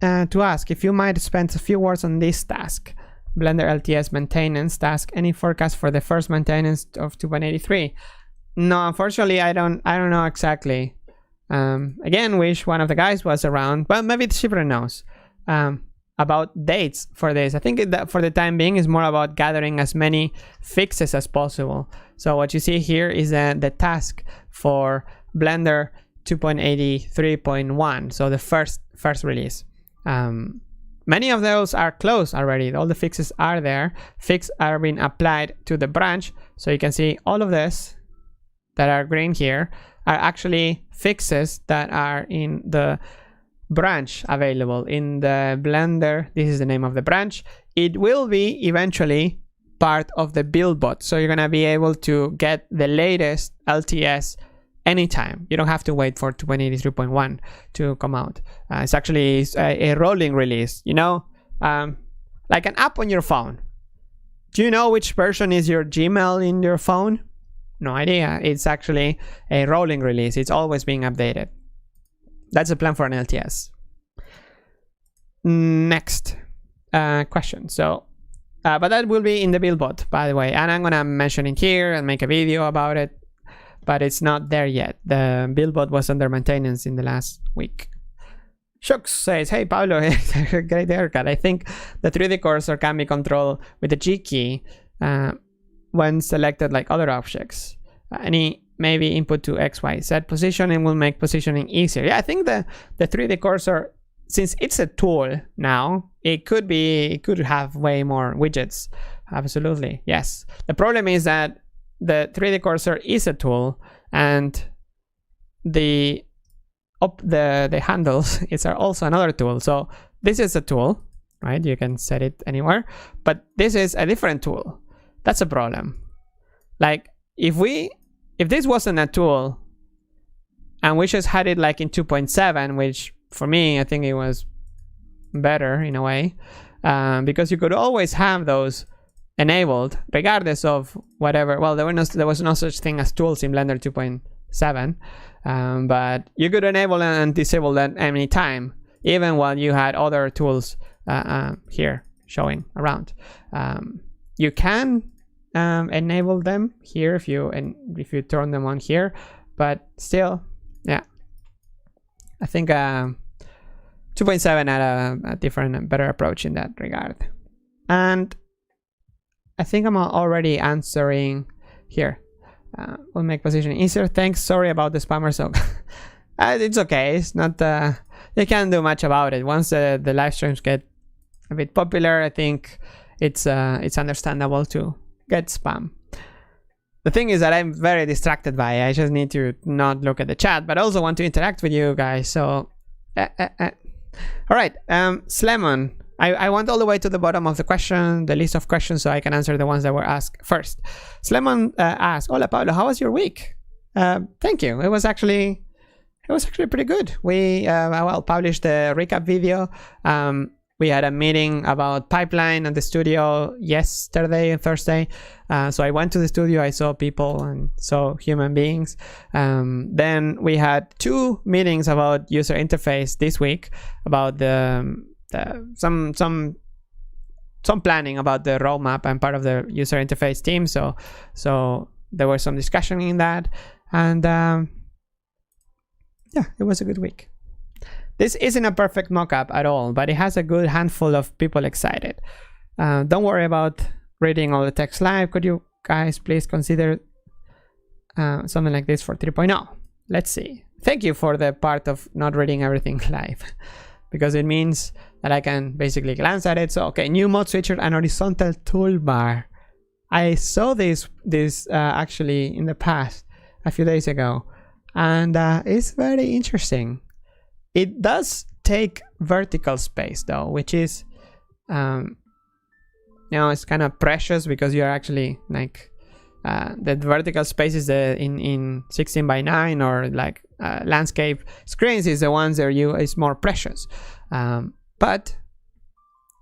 Speaker 1: to ask if you might spend a few words on this task, Blender LTS maintenance task. Any forecast for the first maintenance of 2.83? No, unfortunately, I don't know exactly. Again, wish one of the guys was around, but maybe the shipper knows about dates for this. I think that for the time being is more about gathering as many fixes as possible. So what you see here is the task for Blender 2.83.1, so the first release. Many of those are closed already. All the fixes are there. Fixes are being applied to the branch. So you can see all of this that are green here are actually fixes that are in the branch available in the Blender. This is the name of the branch. It will be eventually part of the build bot. So you're going to be able to get the latest LTS anytime. You don't have to wait for 2.83.1 to come out. It's actually a rolling release, you know, like an app on your phone. Do you know which version is your Gmail in your phone? No idea. It's actually a rolling release. It's always being updated. That's a plan for an LTS. Next question. So, but that will be in the build bot, by the way, and I'm gonna mention it here and make a video about it. But it's not there yet. The build bot was under maintenance in the last week. Shooks says, hey Pablo, great haircut. I think the 3D cursor can be controlled with the G key when selected like other objects. Any maybe input to XYZ positioning will make positioning easier. Yeah, I think the 3D cursor, since it's a tool now, it could have way more widgets. Absolutely, yes. The problem is that the 3D cursor is a tool, and the handles are also another tool. So this is a tool, right? You can set it anywhere, but this is a different tool. That's a problem. Like if this wasn't a tool and we just had it like in 2.7, which for me I think it was better in a way, because you could always have those enabled regardless of whatever. Well, there was no such thing as tools in Blender 2.7, but you could enable and disable that any time, even while you had other tools here showing around. You can enable them here if you turn them on here, but still, yeah, I think 2.7 had a different, better approach in that regard. And I think I'm already answering here. We'll make positioning easier. Thanks. Sorry about the spammer. So it's okay. It's not. You can't do much about it. Once the live streams get a bit popular, I think it's understandable to get spam. The thing is that I'm very distracted by it. I just need to not look at the chat, but I also want to interact with you guys. So, all right, Slemon. I went all the way to the bottom of the question, the list of questions, so I can answer the ones that were asked first. Slemon asked, "Hola Pablo, how was your week?" Thank you. It was actually pretty good. We published a recap video. We had a meeting about pipeline at the studio yesterday and Thursday. So I went to the studio, I saw people and saw human beings. Then we had 2 meetings about user interface this week, about some planning about the roadmap. I'm part of the user interface team, so there was some discussion in that, and yeah, it was a good week. This isn't a perfect mockup at all, but it has a good handful of people excited. Don't worry about reading all the text live. Could you guys please consider something like this for 3.0? Let's see. Thank you for the part of not reading everything live, because it means that I can basically glance at it. So, okay, new mode switcher and horizontal toolbar. I saw this actually in the past, a few days ago, and it's very interesting. It does take vertical space though, which is, it's kind of precious, because you're actually like, the vertical space is in 16:9 or like landscape screens is the ones that is more precious. But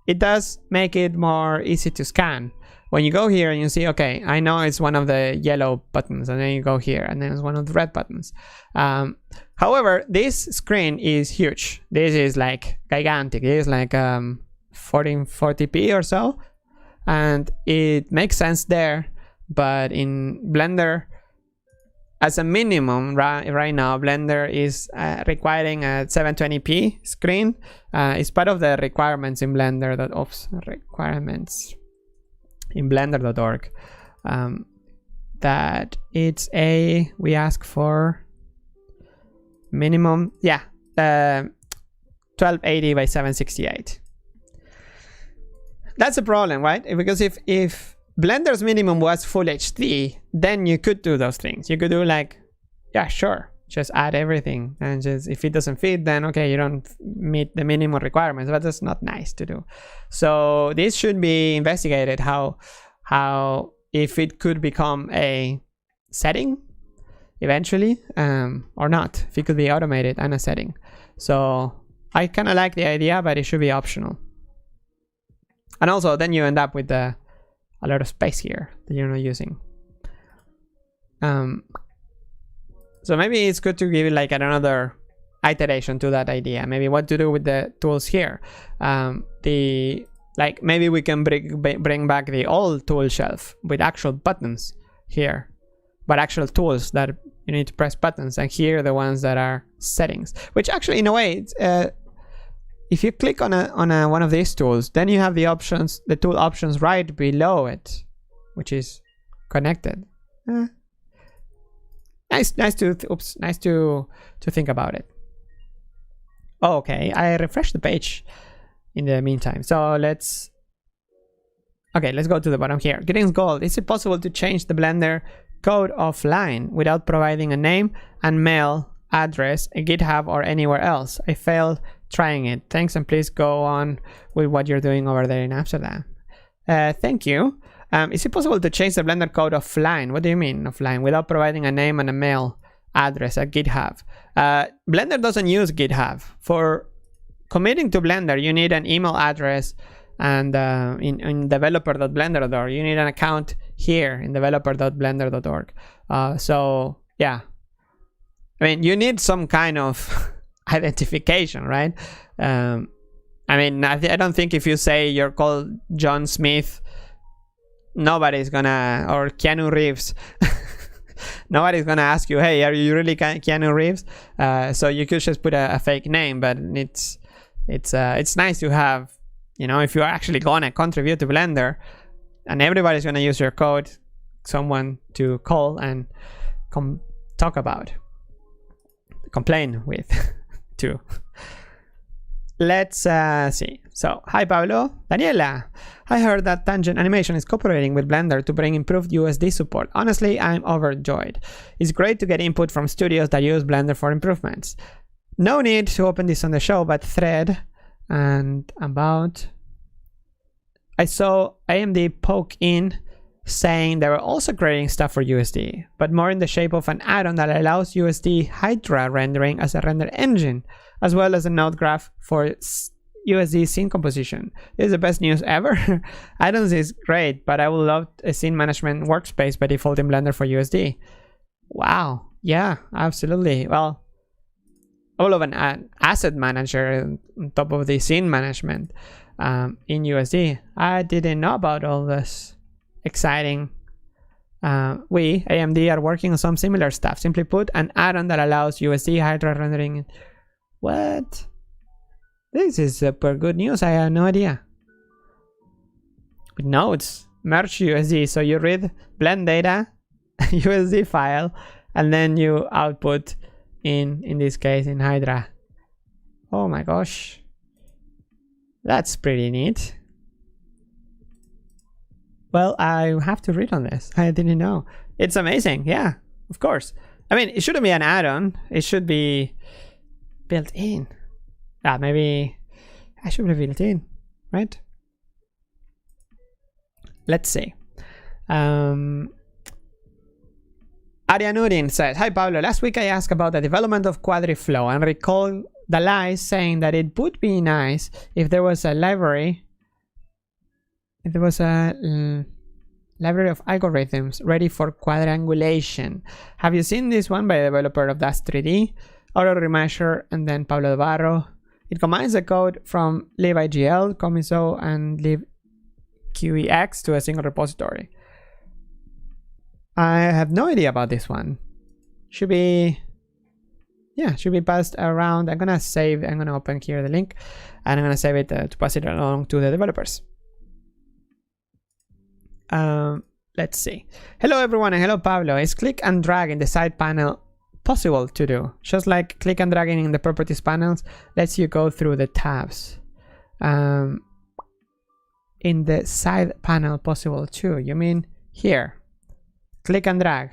Speaker 1: it does make it more easy to scan. When you go here and you see, okay, I know it's one of the yellow buttons, and then you go here and then it's one of the red buttons. However, this screen is huge. This is like gigantic. It is like 1440p or so, and it makes sense there. But in Blender, as a minimum, right now, Blender is requiring a 720p screen. It's part of the requirements in Blender. Requirements in blender.org, that we ask for minimum, yeah, 1280 by 768. That's a problem, right? Because if Blender's minimum was full HD, then you could do those things. You could do like, yeah, sure, just add everything, and just if it doesn't fit, then okay, you don't meet the minimum requirements, but that's not nice to do. So this should be investigated, how if it could become a setting eventually, or not, if it could be automated and a setting. So I kind of like the idea, but it should be optional. And also then you end up with a lot of space here that you're not using. So maybe it's good to give it like another iteration to that idea. Maybe what to do with the tools here. Like maybe we can bring back the old tool shelf with actual buttons here, but actual tools that you need to press buttons, and here the ones that are settings. Which actually, in a way, if you click on one of these tools, then you have the options, the tool options right below it, which is connected. Nice to think about it. Oh, okay, I refreshed the page in the meantime. So let's go to the bottom here. Greetings Gold. Is it possible to change the Blender code offline without providing a name and mail address, a GitHub or anywhere else? I failed trying it. Thanks, and please go on with what you're doing over there in Amsterdam. Thank you. Is it possible to change the Blender code offline? What do you mean offline? Without providing a name and a mail address, a GitHub. Blender doesn't use GitHub. For committing to Blender, you need an email address, and in developer.blender.org, you need an account here in developer.blender.org. So yeah, I mean, you need some kind of identification, right? I mean, I don't think if you say you're called John Smith, nobody's gonna, or Keanu Reeves, nobody's gonna ask you, hey, are you really Keanu Reeves? So you could just put a fake name, but it's nice to have, you know, if you're actually gonna contribute to Blender and everybody's gonna use your code, someone to call and talk about, complain with too. Let's see. So, hi Pablo. Daniela, I heard that Tangent Animation is cooperating with Blender to bring improved USD support. Honestly, I'm overjoyed. It's great to get input from studios that use Blender for improvements. No need to open this on the show, but thread and about... I saw AMD poke in saying they were also creating stuff for USD, but more in the shape of an add-on that allows USD Hydra rendering as a render engine, as well as a node graph for USD scene composition. This is the best news ever. Add-ons is great, but I would love a scene management workspace by default in Blender for USD. Wow, yeah, absolutely. Well, all of an asset manager on top of the scene management in USD. I didn't know about all this exciting. We, AMD, are working on some similar stuff. Simply put, an add-on that allows USD Hydra rendering. What? This is super good news. I had no idea. With nodes, merge USD. So you read blend data, USD file, and then you output in this case in Hydra. Oh my gosh. That's pretty neat. Well, I have to read on this. I didn't know. It's amazing. Yeah, of course. I mean, it shouldn't be an add-on. It should be built in. Maybe I should be built in, right? Let's see. Arianudin says, hi Pablo, last week I asked about the development of QuadriFlow and recall the lies saying that it would be nice if there was a library, library of algorithms ready for quadrangulation. Have you seen this one by the developer of Dash 3D, Auto Remeasure, and then Pablo de Barro? It combines the code from libigl, comiso, and libqex to a single repository. I have no idea about this one. Should be passed around. I'm gonna open here the link, and I'm gonna save it to pass it along to the developers. Let's see. Hello everyone, and hello Pablo. Is click and drag in the side panel possible to do. Just like click and dragging in the properties panels lets you go through the tabs. In the side panel possible too. You mean here? Click and drag.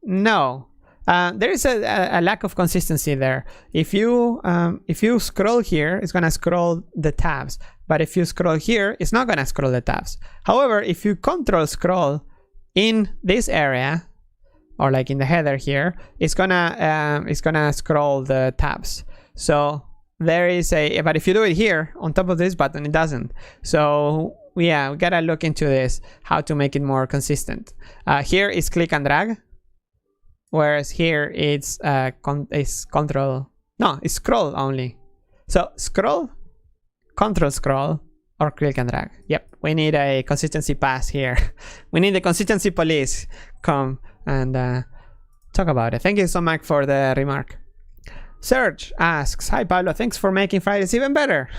Speaker 1: No. There is a lack of consistency there. If you scroll here, it's gonna scroll the tabs. But if you scroll here, it's not gonna scroll the tabs. However, if you control scroll in this area, or like in the header here, it's gonna scroll the tabs. So there is a, but if you do it here on top of this button, it doesn't. So yeah, we gotta look into this, how to make it more consistent. Here is click and drag, whereas here it's control, no, it's scroll only. So scroll, control scroll, or click and drag. Yep, we need a consistency pass here. We need the consistency police come and talk about it. Thank you so much for the remark. Serge asks, hi Pablo, thanks for making Fridays even better.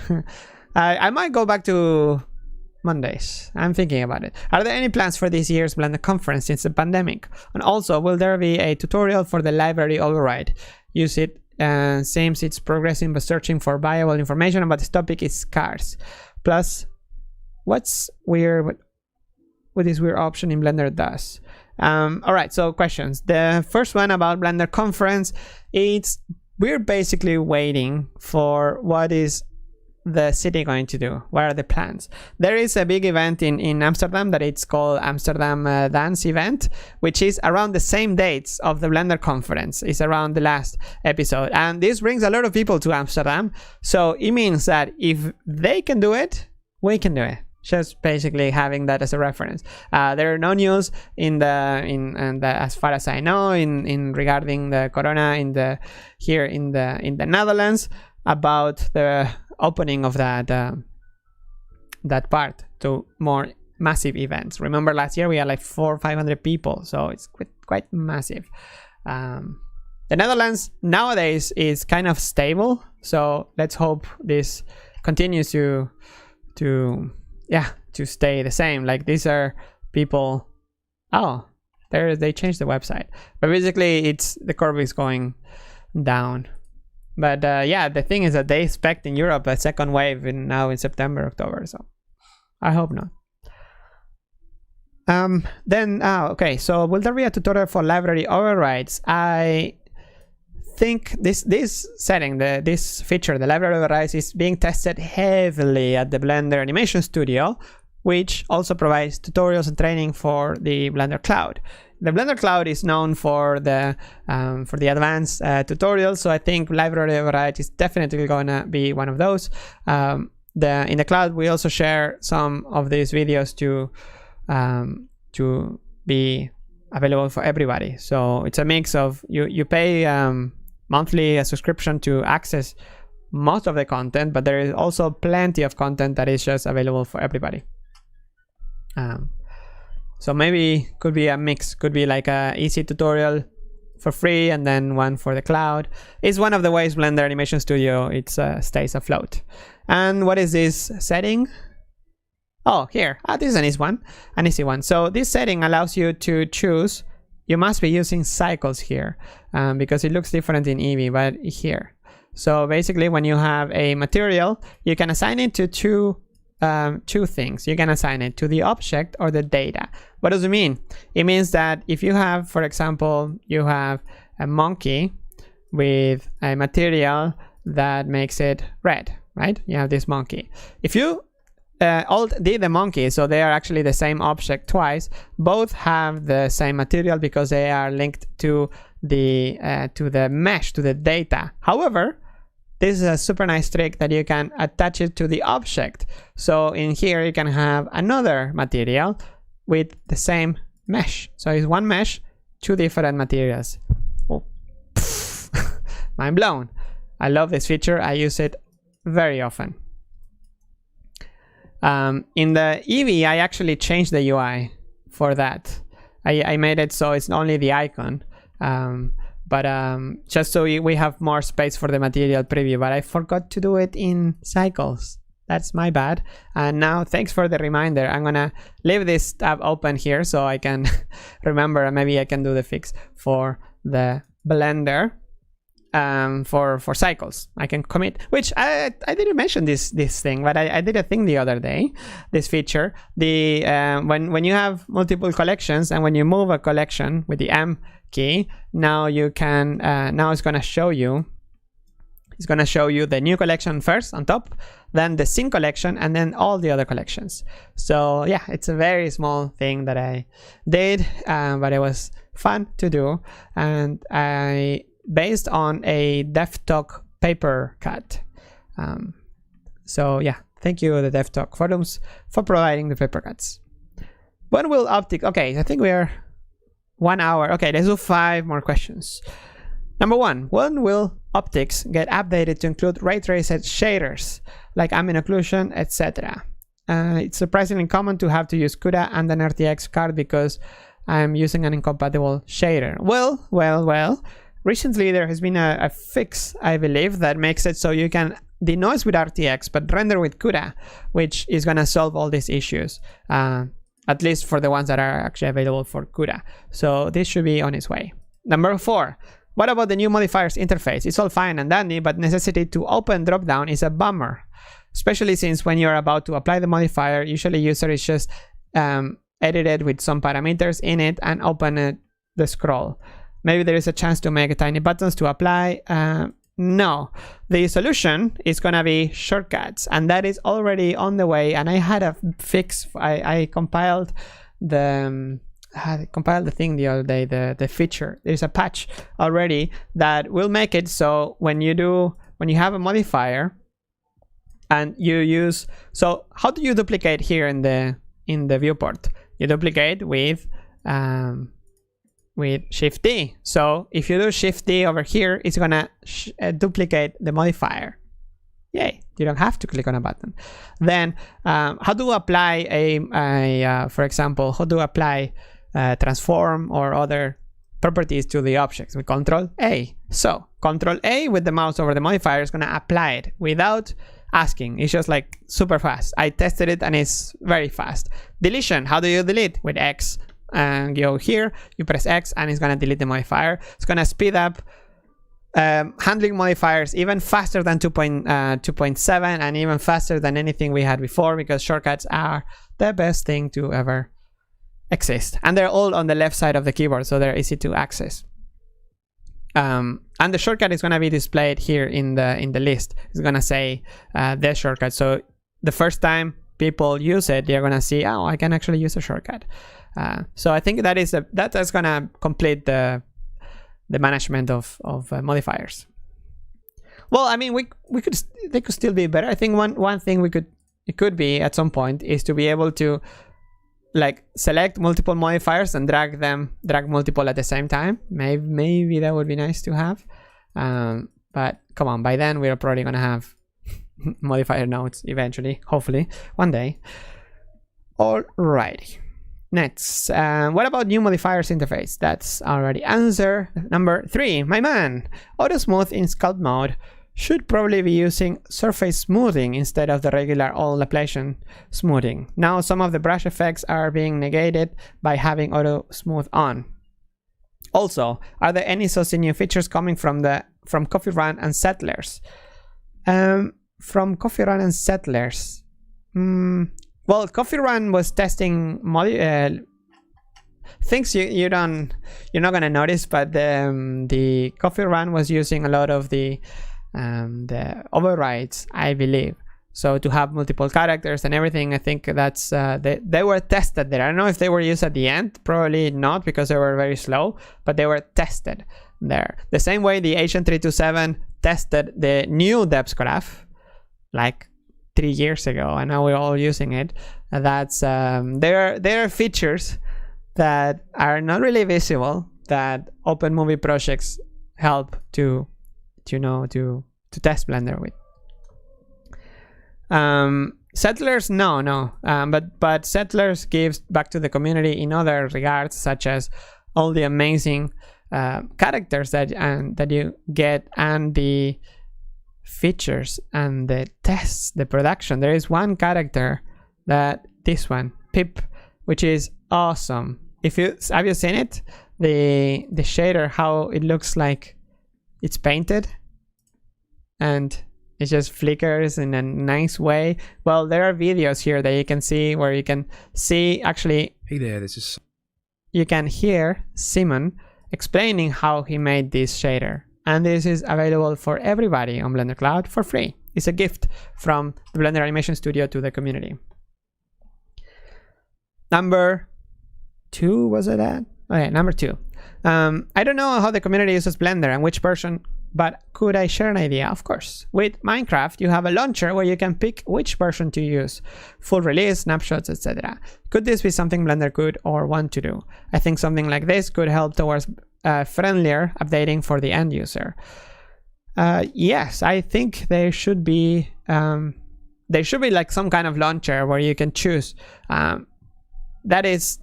Speaker 1: I might go back to Mondays. I'm thinking about it. Are there any plans for this year's Blender conference since the pandemic? And also, will there be a tutorial for the library override? Use it, seems it's progressing but searching for viable information about this topic is scarce. Plus, what's weird? What this weird option in Blender does? All right, so questions. The first one about Blender conference, we're basically waiting for what is the city going to do. What are the plans? There is a big event in Amsterdam that it's called Amsterdam Dance Event, which is around the same dates of the Blender conference. It's around the last episode, and this brings a lot of people to Amsterdam. So it means that if they can do it, we can do it. Just basically having that as a reference. There are no news as far as I know in regarding the corona here in the Netherlands about the opening of that part to more massive events. Remember last year we had like 400 or 500 people, so it's quite massive. The Netherlands nowadays is kind of stable, so let's hope this continues to stay the same. Like these are people, they changed the website, but basically the curve is going down. But yeah, the thing is that they expect in Europe a second wave now in September, October, so I hope not. Okay, so will there be a tutorial for library overrides? I think this setting, this feature, the library overrides, is being tested heavily at the Blender Animation Studio, which also provides tutorials and training for the Blender Cloud. The Blender Cloud is known for the advanced tutorials, so I think library override is definitely gonna be one of those. In the cloud, we also share some of these videos to be available for everybody. So it's a mix of you pay monthly a subscription to access most of the content, but there is also plenty of content that is just available for everybody. So maybe could be a mix, could be like a easy tutorial for free and then one for the cloud. It's one of the ways Blender Animation Studio stays afloat. And what is this setting? Oh, here. This is an easy one. So this setting allows you to choose. You must be using cycles here because it looks different in Eevee, but here. So basically, when you have a material, you can assign it to two things. You can assign it to the object or the data. What does it mean? It means that if you have, for example, you have a monkey with a material that makes it red, right? You have this monkey. If you alt D the monkey, so they are actually the same object twice, both have the same material because they are linked to the mesh, to the data. However, this is a super nice trick that you can attach it to the object. So in here you can have another material with the same mesh. So it's one mesh, two different materials. Oh, mind blown. I love this feature. I use it very often. In the Eevee, I actually changed the UI for that. I made it so it's only the icon. Just so we have more space for the material preview, but I forgot to do it in cycles. That's my bad. And now, thanks for the reminder. I'm gonna leave this tab open here so I can remember, and maybe I can do the fix for the Blender for cycles. I can commit, which I didn't mention this thing, but I did a thing the other day, this feature. The when you have multiple collections and when you move a collection with the M key, now you can now it's gonna show you the new collection first on top, then the sync collection, and then all the other collections. So yeah, it's a very small thing that I did, but it was fun to do, and I based on a DevTalk paper cut. So yeah, thank you the DevTalk forums for providing the paper cuts. When will optic? Okay, I think we are 1 hour. Okay, let's do 5 more questions. Number 1, when will optics get updated to include ray traced shaders like ambient occlusion, etc.? It's surprisingly common to have to use CUDA and an RTX card because I'm using an incompatible shader. Well. Recently, there has been a fix, I believe, that makes it so you can denoise with RTX but render with CUDA, which is going to solve all these issues, at least for the ones that are actually available for CUDA. So this should be on its way. Number 4, what about the new modifiers interface? It's all fine and dandy, but necessity to open dropdown is a bummer, especially since when you're about to apply the modifier, usually user is just edited with some parameters in it and open the scroll. Maybe there is a chance to make tiny buttons to apply. No, the solution is gonna be shortcuts, and that is already on the way. And I had a fix. I compiled the thing the other day. The feature. There's a patch already that will make it so when you have a modifier and you use. So how do you duplicate here in the viewport? You duplicate with Shift D. So if you do Shift D over here, it's gonna duplicate the modifier. Yay! You don't have to click on a button. Then how do you apply for example, how do you apply transform or other properties to the objects? With Control A. So Control A with the mouse over the modifier is gonna apply it without asking. It's just like super fast. I tested it and it's very fast. Deletion. How do you delete? With X. And go here, you press X, and it's gonna delete the modifier. It's gonna speed up handling modifiers even faster than 2.7 and even faster than anything we had before, because shortcuts are the best thing to ever exist, and they're all on the left side of the keyboard, so they're easy to access. And the shortcut is gonna be displayed here in the list. It's gonna say the shortcut. So the first time people use it, they're gonna see, oh, I can actually use a shortcut. So I think that's gonna complete the management of modifiers. Well, I mean, they could still be better. I think one thing it could be at some point is to be able to like select multiple modifiers and drag multiple at the same time. Maybe that would be nice to have. But come on, by then we're probably gonna have modifier nodes eventually, hopefully one day. Alrighty. Next, what about new modifiers interface? That's already answered. Number 3, my man, auto smooth in sculpt mode should probably be using surface smoothing instead of the regular all ablation smoothing. Now some of the brush effects are being negated by having auto smooth on. Also, are there any saucy new features coming from Coffee Run and Settlers? From Coffee Run and Settlers. Well, Coffee Run was testing things you're not gonna notice, but the Coffee Run was using a lot of the overrides, I believe. So to have multiple characters and everything, I think that's they were tested there. I don't know if they were used at the end, probably not because they were very slow, but they were tested there. The same way the Asian 327 tested the new depth graph, like 3 years ago, and now we're all using it. That's there are features that are not really visible that open movie projects help to test Blender with. Settlers, no. But Settlers gives back to the community in other regards, such as all the amazing characters that you get, and the features and the tests, the production. There is one character, this one, Pip, which is awesome. if you have you seen it, the shader, how it looks like it's painted and it just flickers in a nice way. Well, there are videos here that you can see where you can see actually.
Speaker 2: Hey there, this is.
Speaker 1: You can hear Simon explaining how he made this shader, and this is available for everybody on Blender Cloud for free. It's a gift from the Blender Animation Studio to the community. Number 2, was it that? Okay, number 2. I don't know how the community uses Blender and which version, but could I share an idea? Of course. With Minecraft, you have a launcher where you can pick which version to use, full release, snapshots, etc. Could this be something Blender could or want to do? I think something like this could help towards friendlier updating for the end user. Yes, I think there should be like some kind of launcher where you can choose. That is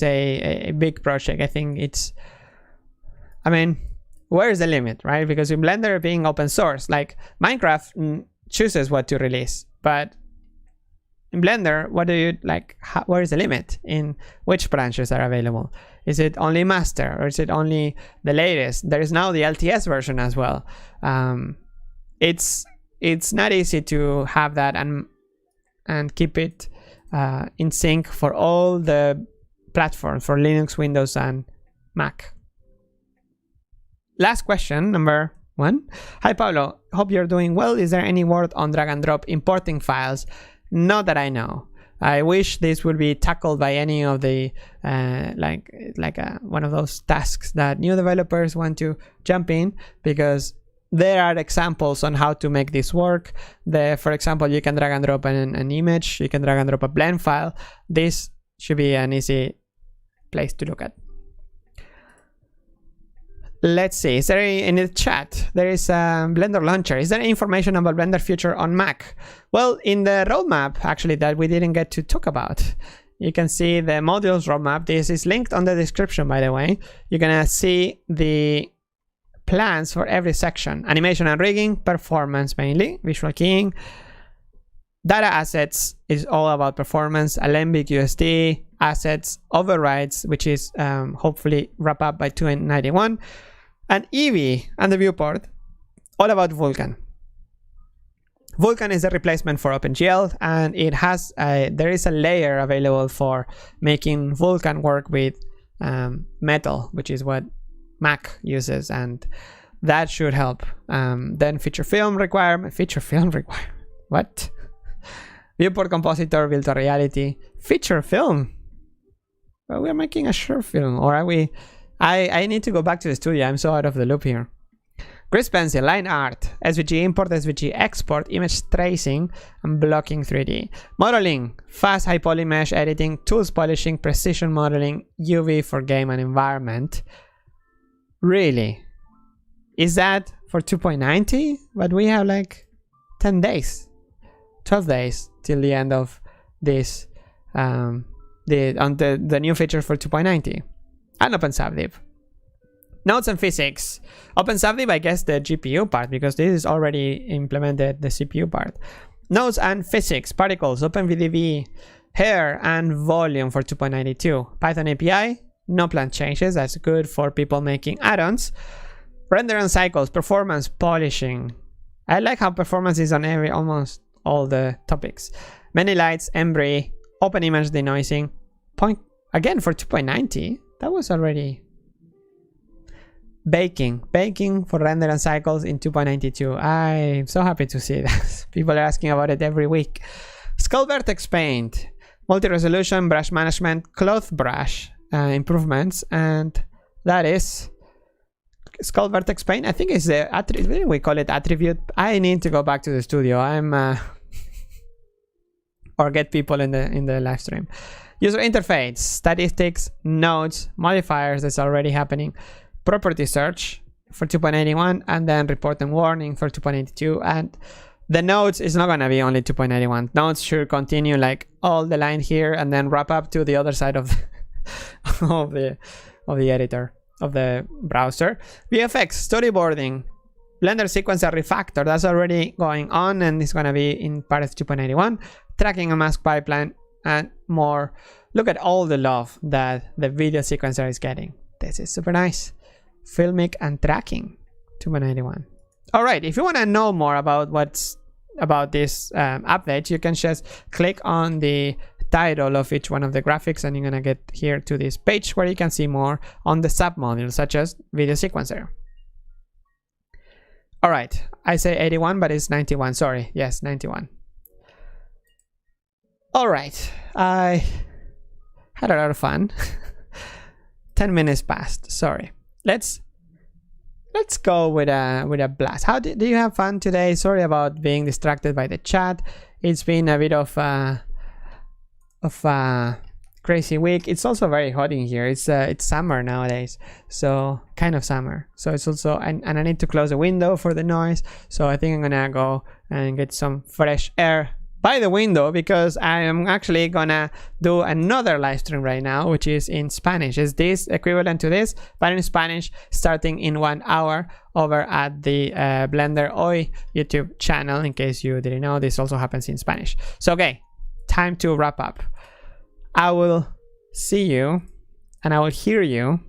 Speaker 1: a big project. I think it's, I mean, where is the limit, right? Because in Blender being open source, like Minecraft chooses what to release, but in Blender, what do you like? Where is the limit in which branches are available? Is it only master or is it only the latest? There is now the LTS version as well. It's not easy to have that and keep it in sync for all the platforms, for Linux, Windows, and Mac. Last question, number 1. Hi Pablo, hope you're doing well. Is there any word on drag and drop importing files? Not that I know. I wish this would be tackled by any of the one of those tasks that new developers want to jump in, because there are examples on how to make this work. For example, you can drag and drop an image, you can drag and drop a blend file. This should be an easy place to look at. Let's see, is there in the chat, there is a Blender launcher. Is there any information about Blender Future on Mac? Well, in the roadmap, actually, that we didn't get to talk about, you can see the modules roadmap. This is linked on the description, by the way. You're gonna see the plans for every section: animation and rigging, performance mainly, visual keying, data assets is all about performance, Alembic USD, assets, overrides, which is hopefully wrap up by 291, and Eevee and the viewport, all about Vulkan. Vulkan is a replacement for OpenGL, and it has there is a layer available for making Vulkan work with Metal, which is what Mac uses, and that should help. Then feature film requirement, what? Viewport compositor, virtual reality, feature film. Well, we are making a short film, or are we? I need to go back to the studio. I'm so out of the loop here. Grease pencil, line art, SVG import, SVG export, image tracing, and blocking 3D. Modeling, fast high poly mesh editing, tools polishing, precision modeling, UV for game and environment. Really? Is that for 2.90? But we have like 10 days, 12 days till the end of this, the new feature for 2.90. And OpenSubdiv. Nodes and physics. OpenSubdiv, I guess the GPU part, because this is already implemented the CPU part. Nodes and physics, particles, OpenVDV, hair, and volume for 2.92. Python API, no plan changes. That's good for people making add-ons. Render and cycles, performance, polishing. I like how performance is on almost all the topics. Many lights, Embry, open image denoising. Point again for 2.90. That was already baking for render and cycles in 2.92. I'm so happy to see that. People are asking about it every week. Skull vertex paint, multi-resolution, brush management, cloth brush improvements, and that is Skull vertex paint. I think it's the attribute. We call it attribute. I need to go back to the studio. Or get people in the live stream. User interface, statistics, nodes, modifiers. That's already happening. Property search for 2.81, and then report and warning for 2.82. And the nodes is not gonna be only 2.81. Nodes should continue like all the line here, and then wrap up to the other side of the editor, of the browser. VFX, storyboarding, Blender sequencer refactor. That's already going on, and it's gonna be in part of 2.81. Tracking a mask pipeline, and more look at all the love that the video sequencer is getting. This is super nice. Filmic and tracking, 291. All right, if you want to know more about this update, you can just click on the title of each one of the graphics and you're gonna get here to this page where you can see more on the submodules such as video sequencer. All right, I say 81 but it's 91, sorry. Yes, 91. All right, I had a lot of fun. 10 minutes passed, sorry. Let's go with a blast. How do you have fun today? Sorry about being distracted by the chat. It's been a bit of a crazy week. It's also very hot in here. It's summer nowadays, so kind of summer. So it's also and I need to close the window for the noise. So I think I'm gonna go and get some fresh air by the window because I am actually gonna do another live stream right now, which is in Spanish. Is this equivalent to this, but in Spanish, starting in 1 hour over at the Blender Hoy YouTube channel. In case you didn't know, this also happens in Spanish. So okay, time to wrap up. I will see you and I will hear you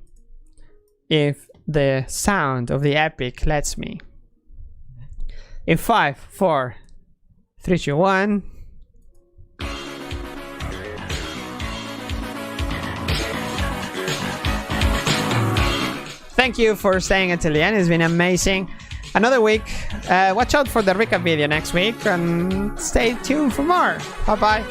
Speaker 1: if the sound of the epic lets me. In 5, 4, 3, 2, 1. Thank you for staying until the end. It's been amazing. Another week. Watch out for the recap video next week and stay tuned for more. Bye bye.